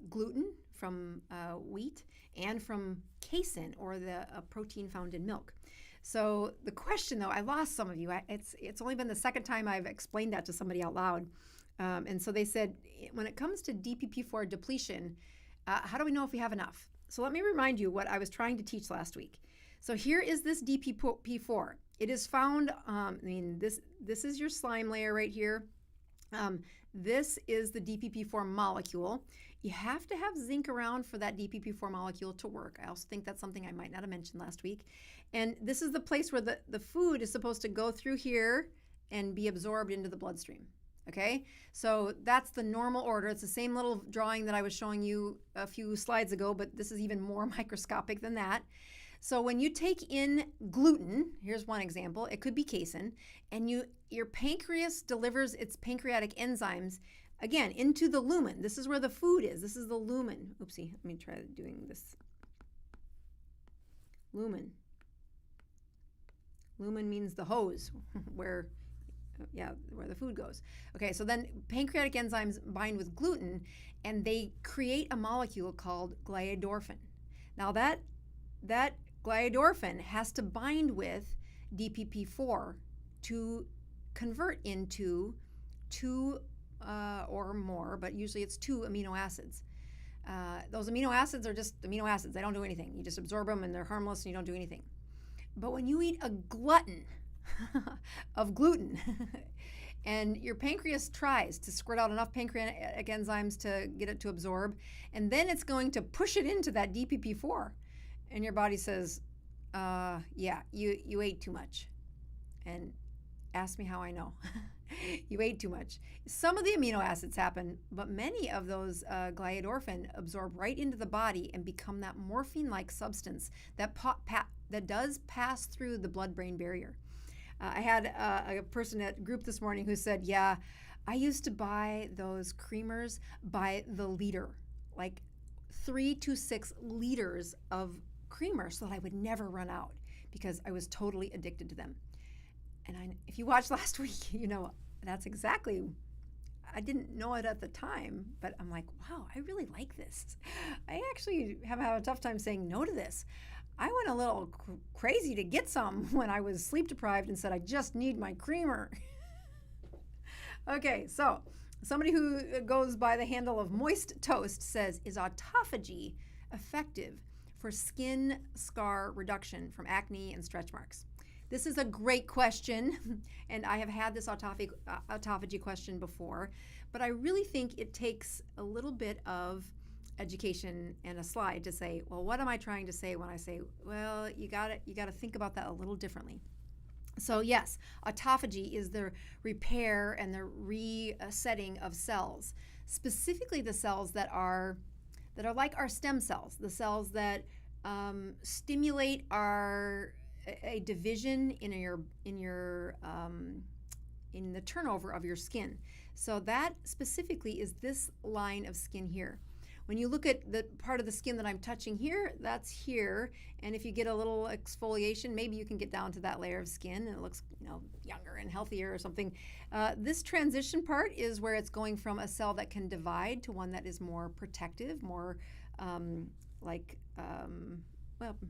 gluten, from wheat, and from casein, or the protein found in milk. So the question, though, I lost some of you. It's only been the second time I've explained that to somebody out loud. And so they said, when it comes to DPP4 depletion, how do we know if we have enough? So let me remind you what I was trying to teach last week. So here is this DPP4. It is found, this is your slime layer right here. This is the DPP4 molecule. You have to have zinc around for that DPP4 molecule to work. I also think that's something I might not have mentioned last week. And this is the place where the food is supposed to go through here and be absorbed into the bloodstream. Okay, so that's the normal order. It's the same little drawing that I was showing you a few slides ago, but this is even more microscopic than that. So when you take in gluten, here's one example, it could be casein, and your pancreas delivers its pancreatic enzymes, again, into the lumen. This is where the food is. This is the lumen. Oopsie, let me try doing this. Lumen. Lumen means the hose, where the food goes. Okay, so then pancreatic enzymes bind with gluten, and they create a molecule called gliadorphin. Now that gliadorphin has to bind with DPP4 to convert into two or more, but usually it's 2 amino acids. Those amino acids are just amino acids. They don't do anything. You just absorb them and they're harmless and you don't do anything. But when you eat a glutton of gluten and your pancreas tries to squirt out enough pancreatic enzymes to get it to absorb, and then it's going to push it into that DPP4, and your body says, yeah, you ate too much. And ask me how I know. You ate too much. Some of the amino acids happen, but many of those gliadorphin absorb right into the body and become that morphine-like substance that does pass through the blood-brain barrier. I had a person at group this morning who said, yeah, I used to buy those creamers by the liter, like 3 to 6 liters of creamer so that I would never run out because I was totally addicted to them. And if you watched last week, you know, that's exactly, I didn't know it at the time, but I'm like, wow, I really like this. I actually have had a tough time saying no to this. I went a little crazy to get some when I was sleep deprived and said, I just need my creamer. Okay, so somebody who goes by the handle of Moist Toast says, is autophagy effective for skin scar reduction from acne and stretch marks? This is a great question, and I have had this autophagy question before, but I really think it takes a little bit of education and a slide to say, well, what am I trying to say when I say, well, you got to think about that a little differently. So yes, autophagy is the repair and the resetting of cells, specifically the cells that are like our stem cells, the cells that stimulate a division in the turnover of your skin. So that specifically is this line of skin here. When you look at the part of the skin that I'm touching here, that's here. And if you get a little exfoliation, maybe you can get down to that layer of skin and it looks, younger and healthier or something. This transition part is where it's going from a cell that can divide to one that is more protective, more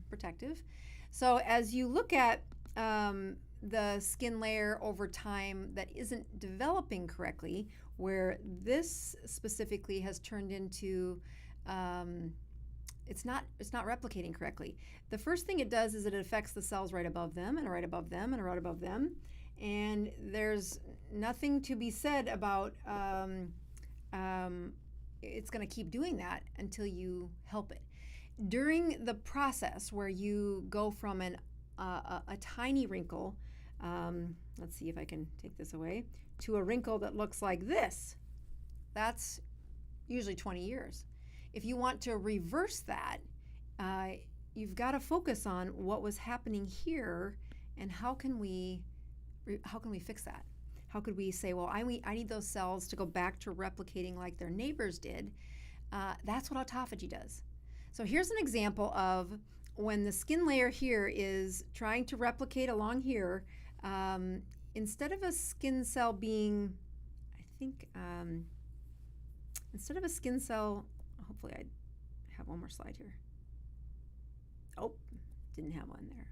protective. So as you look at the skin layer over time that isn't developing correctly, where this specifically has turned into, it's not replicating correctly. The first thing it does is it affects the cells right above them and right above them and right above them. And there's nothing to be said about it's going to keep doing that until you help it. During the process where you go from a tiny wrinkle, let's see if I can take this away, to a wrinkle that looks like this, that's usually 20 years. If you want to reverse that, you've got to focus on what was happening here and how can we fix that? How could we say, well, I need those cells to go back to replicating like their neighbors did? That's what autophagy does. So here's an example of when the skin layer here is trying to replicate along here, instead of a skin cell being, I think, instead of a skin cell, hopefully I have one more slide here. Oh, didn't have one there.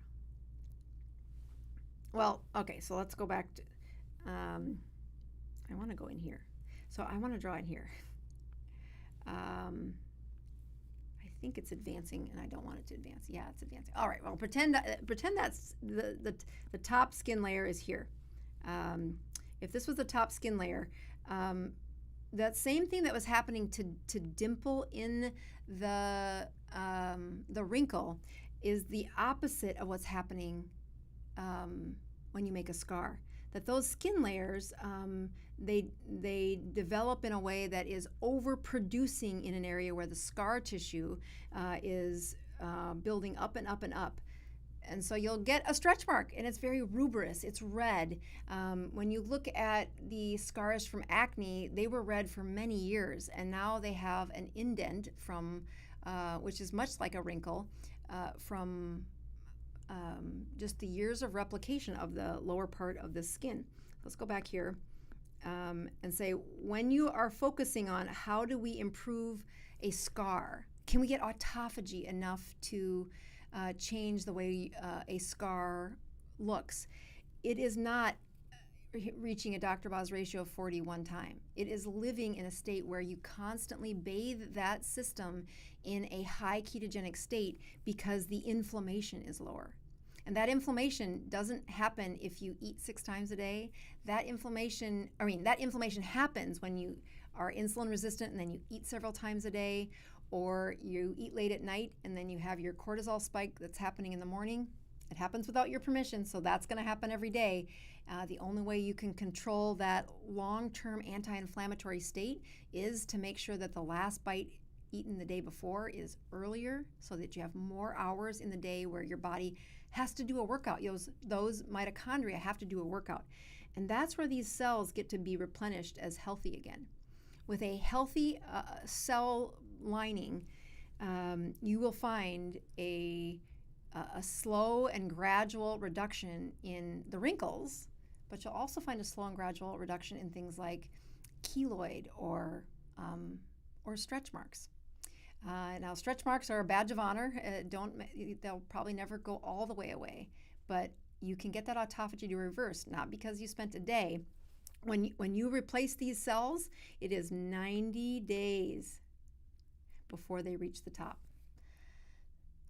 Well, okay, so let's go back to, I want to go in here. So I want to draw in here. I think it's advancing, and I don't want it to advance. Yeah, it's advancing. All right, well, pretend that's the top skin layer is here. If this was the top skin layer, that same thing that was happening to dimple in the wrinkle is the opposite of what's happening when you make a scar. That those skin layers, they develop in a way that is overproducing in an area where the scar tissue is building up and up and up. And so you'll get a stretch mark, and it's very rubrous. It's red. When you look at the scars from acne, they were red for many years, and now they have an indent from, which is much like a wrinkle, from just the years of replication of the lower part of the skin. Let's go back here and say, when you are focusing on how do we improve a scar, can we get autophagy enough to change the way a scar looks? It is not reaching a Dr. Boz ratio of 40 one time. It is living in a state where you constantly bathe that system in a high ketogenic state because the inflammation is lower. And that inflammation doesn't happen if you eat 6 times a day. That inflammation happens when you are insulin resistant and then you eat several times a day, or you eat late at night and then you have your cortisol spike that's happening in the morning. It happens without your permission, so that's going to happen every day. The only way you can control that long-term anti-inflammatory state is to make sure that the last bite eaten the day before is earlier, so that you have more hours in the day where your body has to do a workout. Those mitochondria have to do a workout. And that's where these cells get to be replenished as healthy again. With a healthy cell lining, you will find a slow and gradual reduction in the wrinkles, but you'll also find a slow and gradual reduction in things like keloid or stretch marks. Now, stretch marks are a badge of honor. They'll probably never go all the way away, but you can get that autophagy to reverse, not because you spent a day. When you replace these cells, it is 90 days before they reach the top.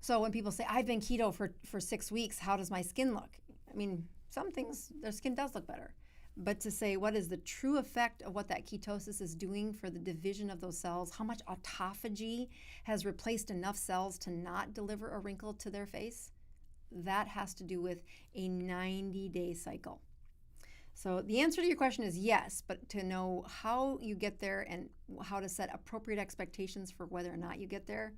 So when people say, I've been keto for 6 weeks, how does my skin look? I mean, some things, their skin does look better. But to say what is the true effect of what that ketosis is doing for the division of those cells, how much autophagy has replaced enough cells to not deliver a wrinkle to their face, that has to do with a 90-day cycle. So the answer to your question is yes, but to know how you get there and how to set appropriate expectations for whether or not you get there,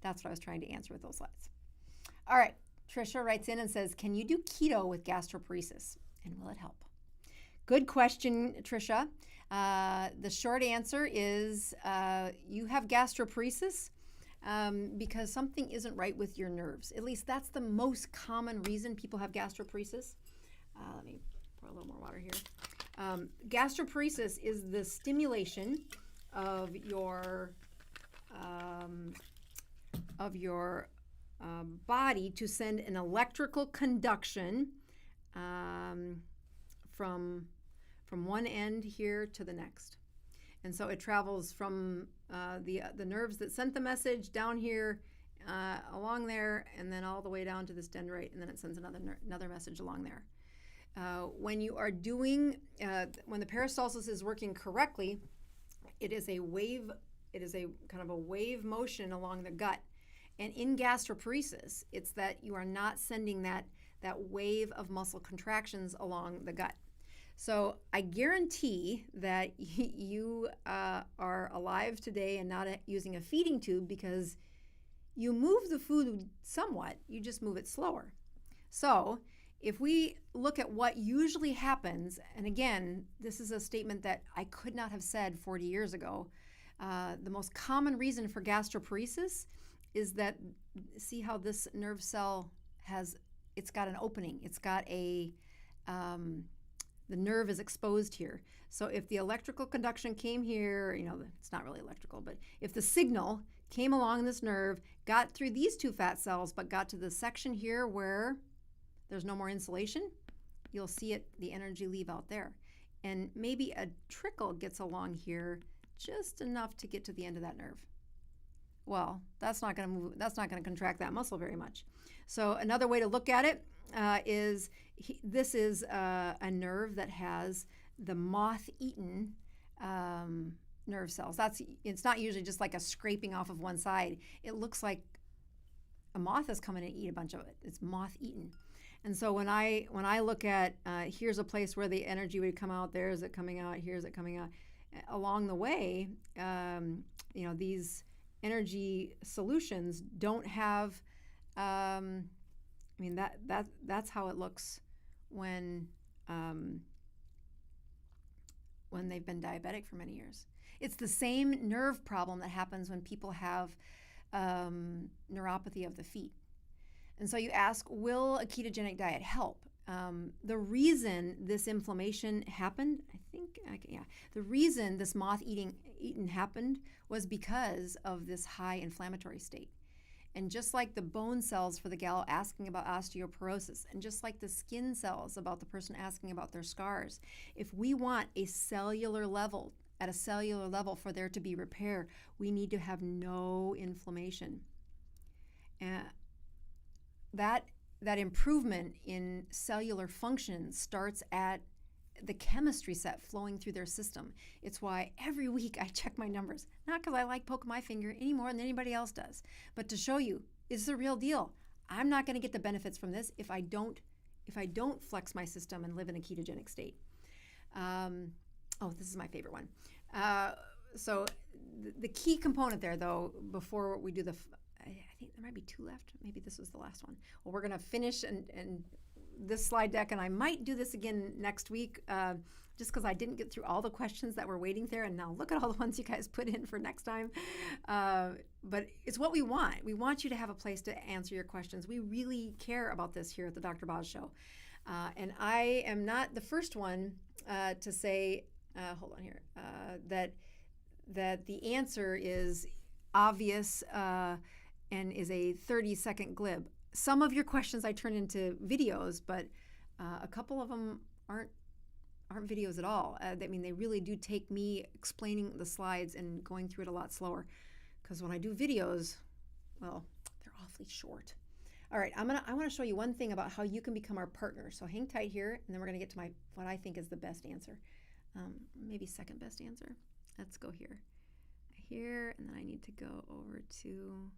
that's what I was trying to answer with those slides. All right, Trisha writes in and says, can you do keto with gastroparesis? And will it help? Good question, Trisha. The short answer is you have gastroparesis because something isn't right with your nerves. At least that's the most common reason people have gastroparesis. Let me pour a little more water here. Gastroparesis is the stimulation of your body to send an electrical conduction from one end here to the next. And so it travels from the nerves that sent the message down here, along there, and then all the way down to this dendrite, and then it sends another message along there. When you are doing, when the peristalsis is working correctly, it is a wave, it is a kind of a wave motion along the gut. And in gastroparesis, it's that you are not sending that wave of muscle contractions along the gut. So I guarantee that you are alive today and not using a feeding tube because you move the food somewhat, you just move it slower. So if we look at what usually happens, and again, this is a statement that I could not have said 40 years ago, the most common reason for gastroparesis is that, see how this nerve cell it's got an opening, it's got the nerve is exposed here. So if the electrical conduction came here, it's not really electrical, but if the signal came along this nerve, got through these two fat cells, but got to the section here where there's no more insulation, you'll see the energy leave out there. And maybe a trickle gets along here just enough to get to the end of that nerve. Well, that's not going to move, that's not going to contract that muscle very much. So another way to look at it is this is a nerve that has the moth-eaten nerve cells. It's not usually just like a scraping off of one side. It looks like a moth is coming and eat a bunch of it. It's moth-eaten. And so when I look at here's a place where the energy would come out, there's it coming out, here's it coming out. Along the way, these energy solutions don't have. That's how it looks when they've been diabetic for many years. It's the same nerve problem that happens when people have neuropathy of the feet. And so you ask, will a ketogenic diet help? The reason this inflammation happened, the reason this moth-eaten happened was because of this high inflammatory state. And just like the bone cells for the gal asking about osteoporosis, and just like the skin cells about the person asking about their scars, if we want at a cellular level for there to be repair, we need to have no inflammation. That improvement in cellular function starts at the chemistry set flowing through their system. It's why every week I check my numbers, not because I like poking my finger any more than anybody else does, but to show you it's the real deal. I'm not going to get the benefits from this if I don't flex my system and live in a ketogenic state. This is my favorite one. So the key component there, though, before we do I think there might be two left. Maybe this was the last one. Well, we're going to finish and this slide deck, and I might do this again next week just because I didn't get through all the questions that were waiting there, and now look at all the ones you guys put in for next time. But it's what we want. We want you to have a place to answer your questions. We really care about this here at the Dr. Boz Show. And I am not the first one to say, hold on here, that the answer is obvious and is a 30-second glib. Some of your questions I turn into videos, but a couple of them aren't videos at all. They really do take me explaining the slides and going through it a lot slower. Because when I do videos, well, they're awfully short. All right, I want to show you one thing about how you can become our partner. So hang tight here, and then we're going to get to what I think is the best answer. Maybe second best answer. Let's go here. Here, and then I need to go over to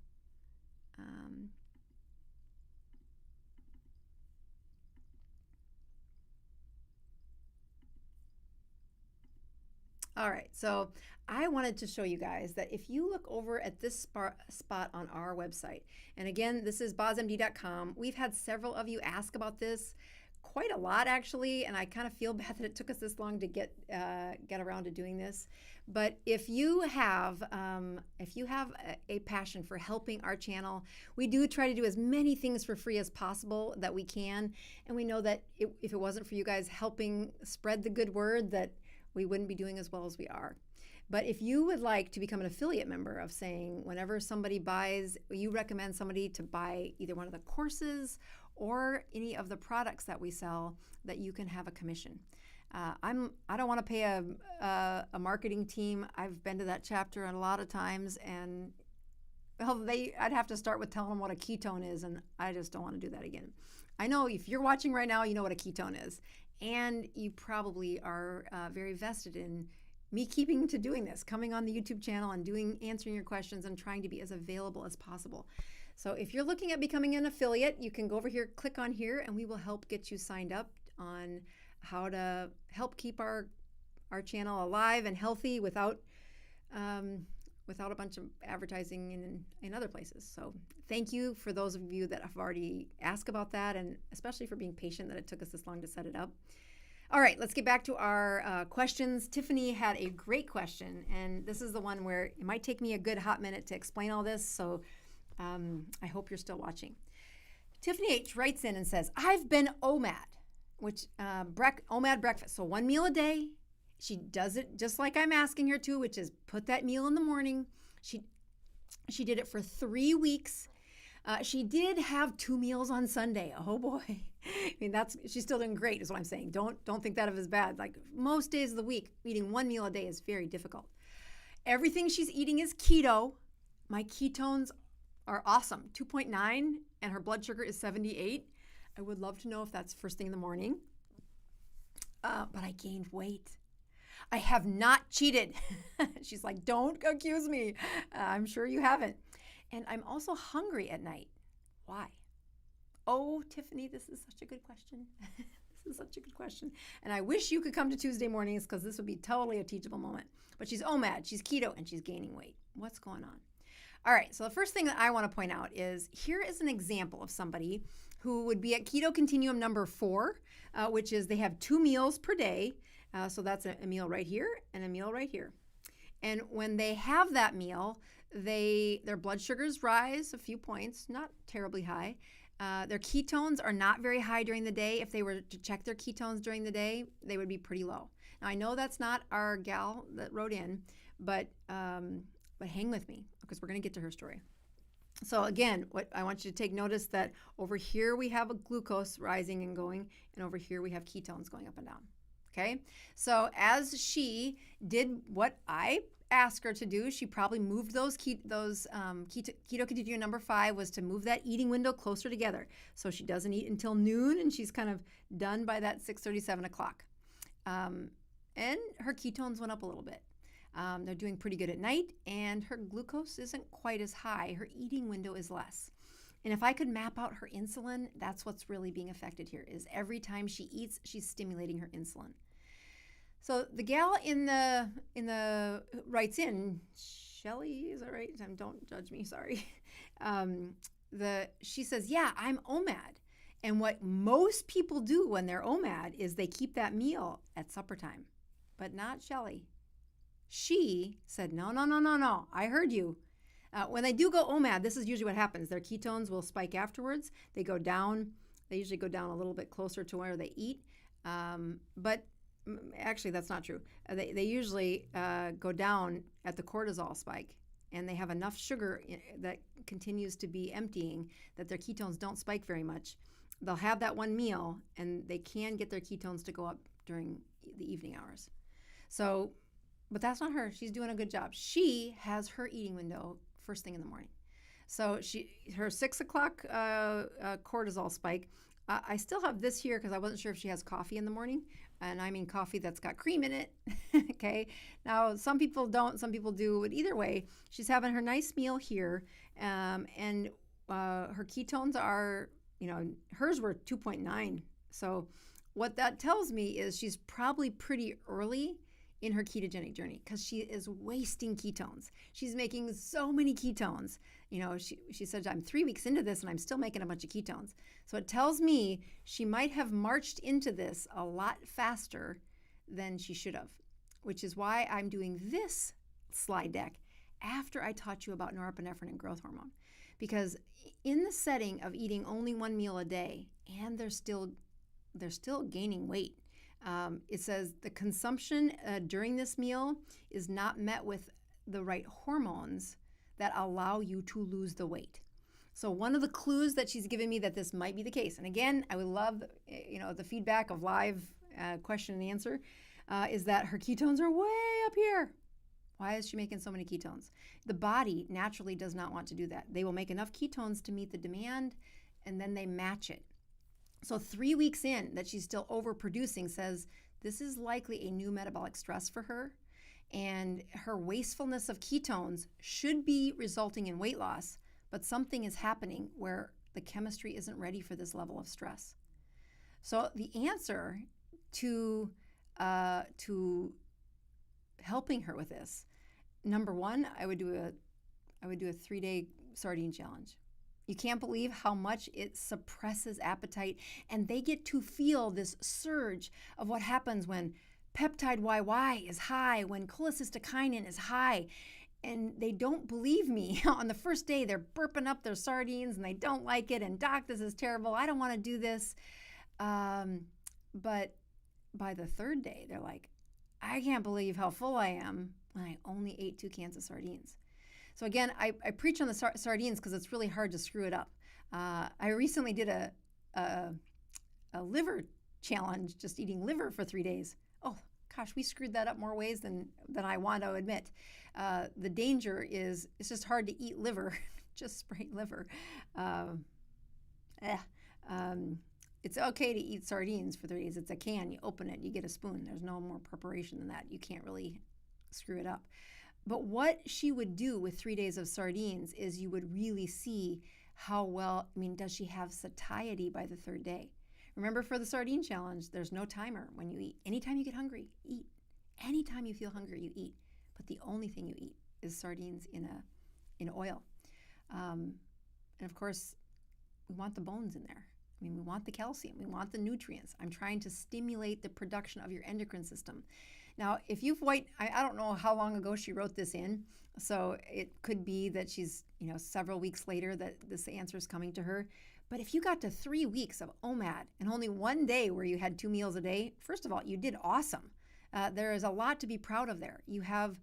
all right, so I wanted to show you guys that if you look over at this spot on our website, and again, this is bozmd.com. We've had several of you ask about this, quite a lot actually, and I kind of feel bad that it took us this long to get around to doing this. But if you have a passion for helping our channel, we do try to do as many things for free as possible that we can, and we know that if it wasn't for you guys helping spread the good word, that we wouldn't be doing as well as we are. But if you would like to become an affiliate member of saying whenever somebody buys, you recommend somebody to buy either one of the courses or any of the products that we sell, that you can have a commission. I don't want to pay a marketing team. I've been to that chapter a lot of times, and well, I'd have to start with telling them what a ketone is, and I just don't want to do that again. I know if you're watching right now, you know what a ketone is. And you probably are very vested in me keeping to doing this, coming on the YouTube channel and answering your questions and trying to be as available as possible. So if you're looking at becoming an affiliate, you can go over here, click on here, and we will help get you signed up on how to help keep our channel alive and healthy without a bunch of advertising in other places. So thank you for those of you that have already asked about that, and especially for being patient that it took us this long to set it up. All right, let's get back to our questions. Tiffany had a great question, and this is the one where it might take me a good hot minute to explain all this, so I hope you're still watching. Tiffany H. writes in and says, I've been OMAD, which OMAD breakfast, so 1 meal a day. She does it just like I'm asking her to, which is put that meal in the morning. She did it for 3 weeks. She did have 2 meals on Sunday. Oh boy. I mean, she's still doing great is what I'm saying. Don't think that of as bad. Like most days of the week, eating 1 meal a day is very difficult. Everything she's eating is keto. My ketones are awesome, 2.9, and her blood sugar is 78. I would love to know if that's first thing in the morning. But I gained weight. I have not cheated. She's like, don't accuse me. I'm sure you haven't. And I'm also hungry at night. Why? Oh, Tiffany, this is such a good question. This is such a good question. And I wish you could come to Tuesday mornings because this would be totally a teachable moment. But she's OMAD, she's keto, and she's gaining weight. What's going on? All right, so the first thing that I want to point out is here is an example of somebody who would be at keto continuum number 4, which is they have 2 meals per day. So that's a meal right here and a meal right here. And when they have that meal, their blood sugars rise a few points, not terribly high. Their ketones are not very high during the day. If they were to check their ketones during the day, they would be pretty low. Now, I know that's not our gal that wrote in, but hang with me because we're going to get to her story. So again, what I want you to take notice that over here we have a glucose rising and going, and over here we have ketones going up and down. Okay, so as she did what I asked her to do, she probably moved keto continuum number 5 was to move that eating window closer together. So she doesn't eat until noon, and she's kind of done by that 6:30, 7 o'clock. And her ketones went up a little bit. They're doing pretty good at night, and her glucose isn't quite as high. Her eating window is less. And if I could map out her insulin, that's what's really being affected here, is every time she eats, she's stimulating her insulin. So the gal in the writes in, Shelly, is that right? Don't judge me, sorry. She says, yeah, I'm OMAD. And what most people do when they're OMAD is they keep that meal at supper time, but not Shelly. She said, no, I heard you. When they do go OMAD, this is usually what happens. Their ketones will spike afterwards. They go down. They usually go down a little bit closer to where they eat. But actually, that's not true. They usually go down at the cortisol spike, and they have enough sugar that continues to be emptying that their ketones don't spike very much. They'll have that 1 meal, and they can get their ketones to go up during the evening hours. So, but that's not her. She's doing a good job. She has her eating window first thing in the morning. So her 6 o'clock cortisol spike. I still have this here because I wasn't sure if she has coffee in the morning, and I mean coffee that's got cream in it. Okay. Now some people don't, some people do, but either way, she's having her nice meal here, and her ketones are, hers were 2.9. So what that tells me is she's probably pretty early in her ketogenic journey because she is wasting ketones. She's making so many ketones. She said, I'm 3 weeks into this and I'm still making a bunch of ketones. So it tells me she might have marched into this a lot faster than she should have, which is why I'm doing this slide deck after I taught you about norepinephrine and growth hormone. Because in the setting of eating only 1 meal a day, and they're still gaining weight, it says the consumption during this meal is not met with the right hormones that allow you to lose the weight. So one of the clues that she's given me that this might be the case, and again, I would love the feedback of live question and answer, is that her ketones are way up here. Why is she making so many ketones? The body naturally does not want to do that. They will make enough ketones to meet the demand, and then they match it. So 3 weeks in that she's still overproducing says this is likely a new metabolic stress for her. And her wastefulness of ketones should be resulting in weight loss, but something is happening where the chemistry isn't ready for this level of stress. So the answer to helping her with this, number one, I would do a 3-day sardine challenge. You can't believe how much it suppresses appetite, and they get to feel this surge of what happens when peptide YY is high, when cholecystokinin is high, and they don't believe me. On the first day, they're burping up their sardines, and they don't like it, and doc, this is terrible. I don't want to do this. But by the third day, they're like, I can't believe how full I am when I only ate 2 cans of sardines. So again, I preach on the sardines because it's really hard to screw it up. I recently did a liver challenge, just eating liver for 3 days. Oh gosh, we screwed that up more ways than I want to admit. The danger is it's just hard to eat liver, just straight liver. It's okay to eat sardines for 3 days. It's a can, you open it, you get a spoon. There's no more preparation than that. You can't really screw it up. But what she would do with 3 days of sardines is you would really see how well, does she have satiety by the third day? Remember, for the sardine challenge, there's no timer when you eat. Anytime you get hungry, eat. Anytime you feel hungry, you eat. But the only thing you eat is sardines in oil. And of course, we want the bones in there. We want the calcium. We want the nutrients. I'm trying to stimulate the production of your endocrine system. Now, if you've I don't know how long ago she wrote this in, so it could be that she's, several weeks later that this answer is coming to her. But if you got to 3 weeks of OMAD and only 1 day where you had 2 meals a day, first of all, you did awesome. There is a lot to be proud of there. You have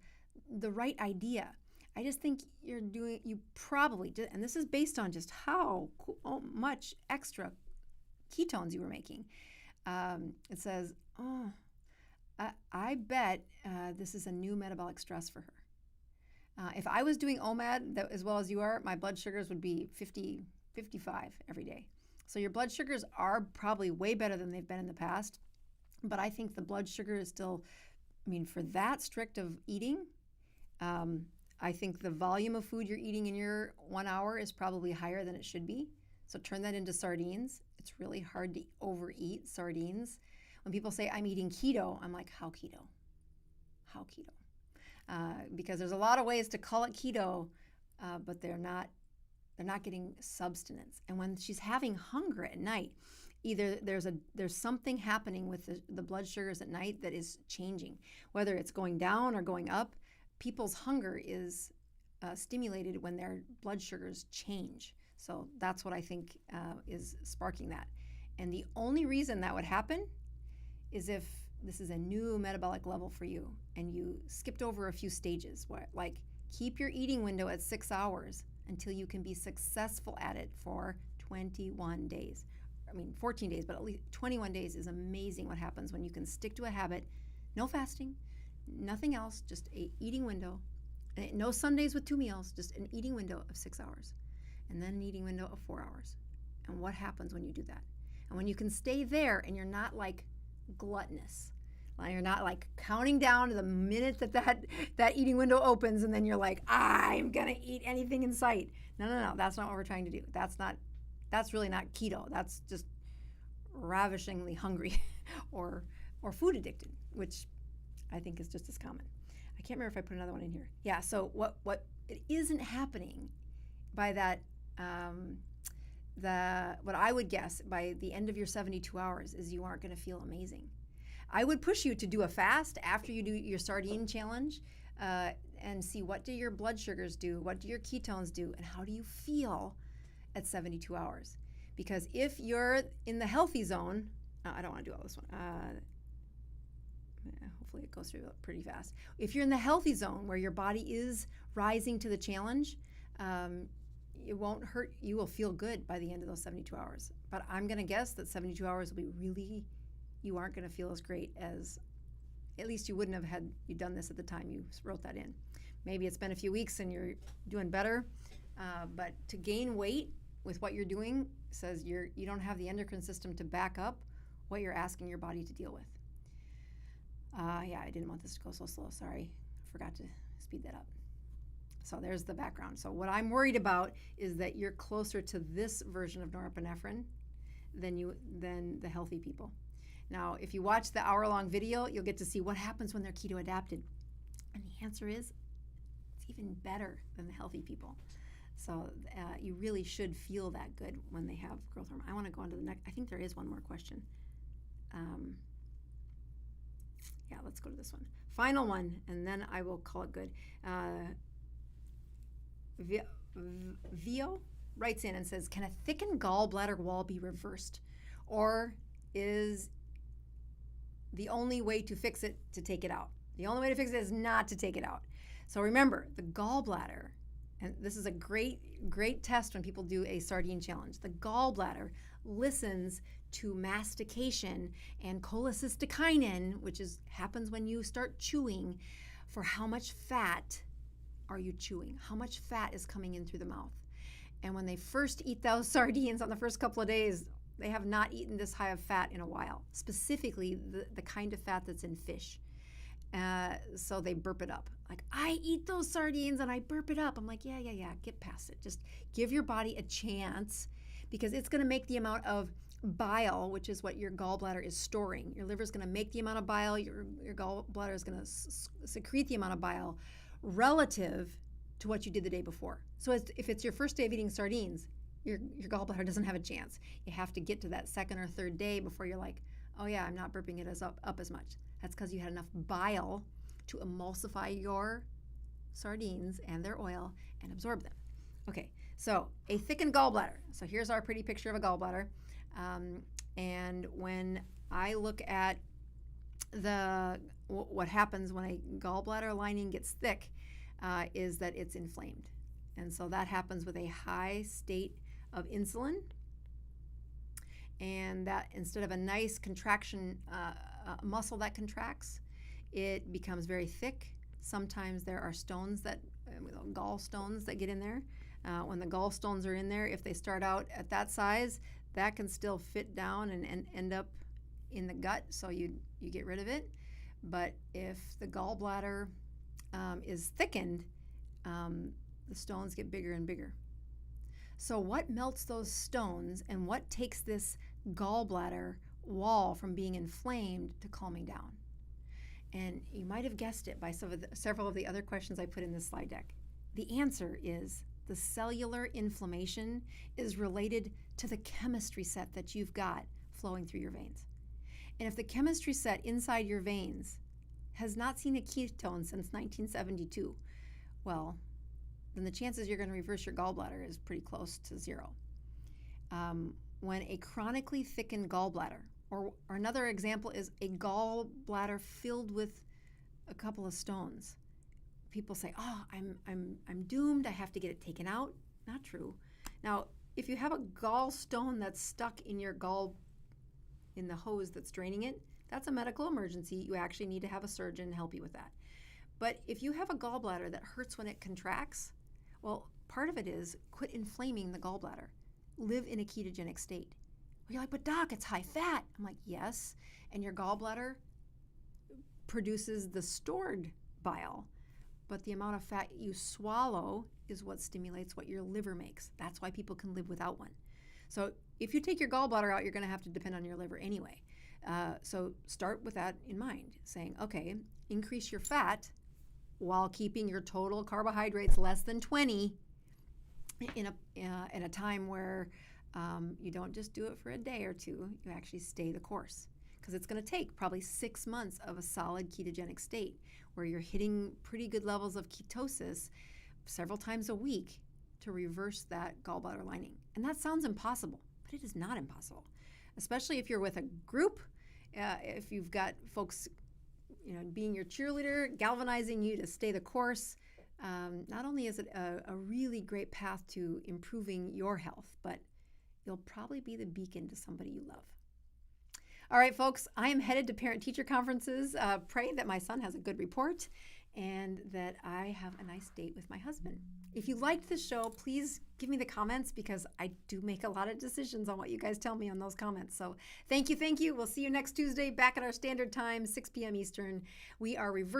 the right idea. I just think you probably did, and this is based on just how much extra ketones you were making. It says, I bet this is a new metabolic stress for her. If I was doing OMAD as well as you are, my blood sugars would be 50, 55 every day. So your blood sugars are probably way better than they've been in the past. But I think the blood sugar is still, for that strict of eating, I think the volume of food you're eating in your 1 hour is probably higher than it should be. So turn that into sardines. It's really hard to overeat sardines. When people say, I'm eating keto, I'm like, how keto? How keto? Because there's a lot of ways to call it keto, but they're not getting substance. And when she's having hunger at night, either there's something happening with the blood sugars at night that is changing. Whether it's going down or going up, people's hunger is stimulated when their blood sugars change. So that's what I think is sparking that. And the only reason that would happen is if this is a new metabolic level for you and you skipped over a few stages. Like, keep your eating window at 6 hours until you can be successful at it for 21 days. 14 days, but at least 21 days is amazing what happens when you can stick to a habit. No fasting, nothing else, just a eating window. No Sundays with 2 meals, just an eating window of 6 hours. And then an eating window of 4 hours. And what happens when you do that? And when you can stay there and you're not like gluttonous, you're not like counting down to the minute that eating window opens and then you're like, I'm gonna eat anything in sight. No, that's not what we're trying to do. That's really not keto. That's just ravishingly hungry or food addicted, which I think is just as common. I can't remember if I put another one in here. Yeah, so what it isn't happening by that, what I would guess by the end of your 72 hours is you aren't going to feel amazing. I would push you to do a fast after you do your sardine challenge and see what do your blood sugars do, what do your ketones do, and how do you feel at 72 hours. Because if you're in the healthy zone, I don't want to do all this one. Hopefully it goes through pretty fast. If you're in the healthy zone where your body is rising to the challenge, it won't hurt. You will feel good by the end of those 72 hours. But I'm going to guess that 72 hours will be you aren't going to feel as great as, at least you wouldn't have had you done this at the time you wrote that in. Maybe it's been a few weeks and you're doing better. But to gain weight with what you're doing says you don't have the endocrine system to back up what you're asking your body to deal with. Yeah, I didn't want this to go so slow. Sorry, I forgot to speed that up. So there's the background. So what I'm worried about is that you're closer to this version of norepinephrine than the healthy people. Now, if you watch the hour-long video, you'll get to see what happens when they're keto adapted. And the answer is it's even better than the healthy people. So you really should feel that good when they have growth hormone. I want to go on to the next. I think there is one more question. Yeah, let's go to this one. Final one, and then I will call it good. Vio writes in and says, can a thickened gallbladder wall be reversed? Or is the only way to fix it to take it out? The only way to fix it is not to take it out. So remember, the gallbladder, and this is a great test when people do a sardine challenge. The gallbladder listens to mastication and cholecystokinin, which happens when you start chewing, for how much fat are you chewing? How much fat is coming in through the mouth? And when they first eat those sardines on the first couple of days, they have not eaten this high of fat in a while, specifically the kind of fat that's in fish. So they burp it up. Like, I eat those sardines and I burp it up. I'm like, yeah, get past it. Just give your body a chance, because it's going to make the amount of bile, which is what your gallbladder is storing. Your liver is going to make the amount of bile. Your gallbladder is going to secrete the amount of bile relative to what you did the day before. So if it's your first day of eating sardines, your gallbladder doesn't have a chance. You have to get to that second or third day before you're like, oh yeah, I'm not burping it up as much. That's because you had enough bile to emulsify your sardines and their oil and absorb them. Okay, so a thickened gallbladder. So here's our pretty picture of a gallbladder. And when I look at what happens when a gallbladder lining gets thick, is that it's inflamed. And so that happens with a high state of insulin. And that instead of a nice contraction, muscle that contracts, it becomes very thick. Sometimes there are stones gallstones that get in there. When the gallstones are in there, if they start out at that size, that can still fit down and end up in the gut, so you get rid of it. But if the gallbladder is thickened, the stones get bigger and bigger. So what melts those stones and what takes this gallbladder wall from being inflamed to calming down? And you might have guessed it by several of the other questions I put in this slide deck. The answer is the cellular inflammation is related to the chemistry set that you've got flowing through your veins. And if the chemistry set inside your veins has not seen a ketone since 1972, well, then the chances you're going to reverse your gallbladder is pretty close to zero. When a chronically thickened gallbladder, or another example is a gallbladder filled with a couple of stones, people say, oh, I'm doomed, I have to get it taken out. Not true. Now, if you have a gallstone that's stuck in your in the hose that's draining it, that's a medical emergency. You actually need to have a surgeon help you with that. But if you have a gallbladder that hurts when it contracts, well, part of it is quit inflaming the gallbladder. Live in a ketogenic state. You're like, but doc, it's high fat. I'm like, yes, and your gallbladder produces the stored bile, but the amount of fat you swallow is what stimulates what your liver makes. That's why people can live without one. So if you take your gallbladder out, you're going to have to depend on your liver anyway. So start with that in mind, saying, okay, increase your fat while keeping your total carbohydrates less than 20 in a time where you don't just do it for a day or two, you actually stay the course. Because it's going to take probably 6 months of a solid ketogenic state where you're hitting pretty good levels of ketosis several times a week to reverse that gallbladder lining. And that sounds impossible, but it is not impossible, especially if you're with a group, if you've got folks being your cheerleader, galvanizing you to stay the course. Not only is it a really great path to improving your health, but you'll probably be the beacon to somebody you love. All right, folks, I am headed to parent-teacher conferences. Pray that my son has a good report. and that I have a nice date with my husband. If you liked this show, please give me the comments because I do make a lot of decisions on what you guys tell me on those comments. So thank you. We'll see you next Tuesday back at our standard time, 6 p.m. Eastern. We are reversing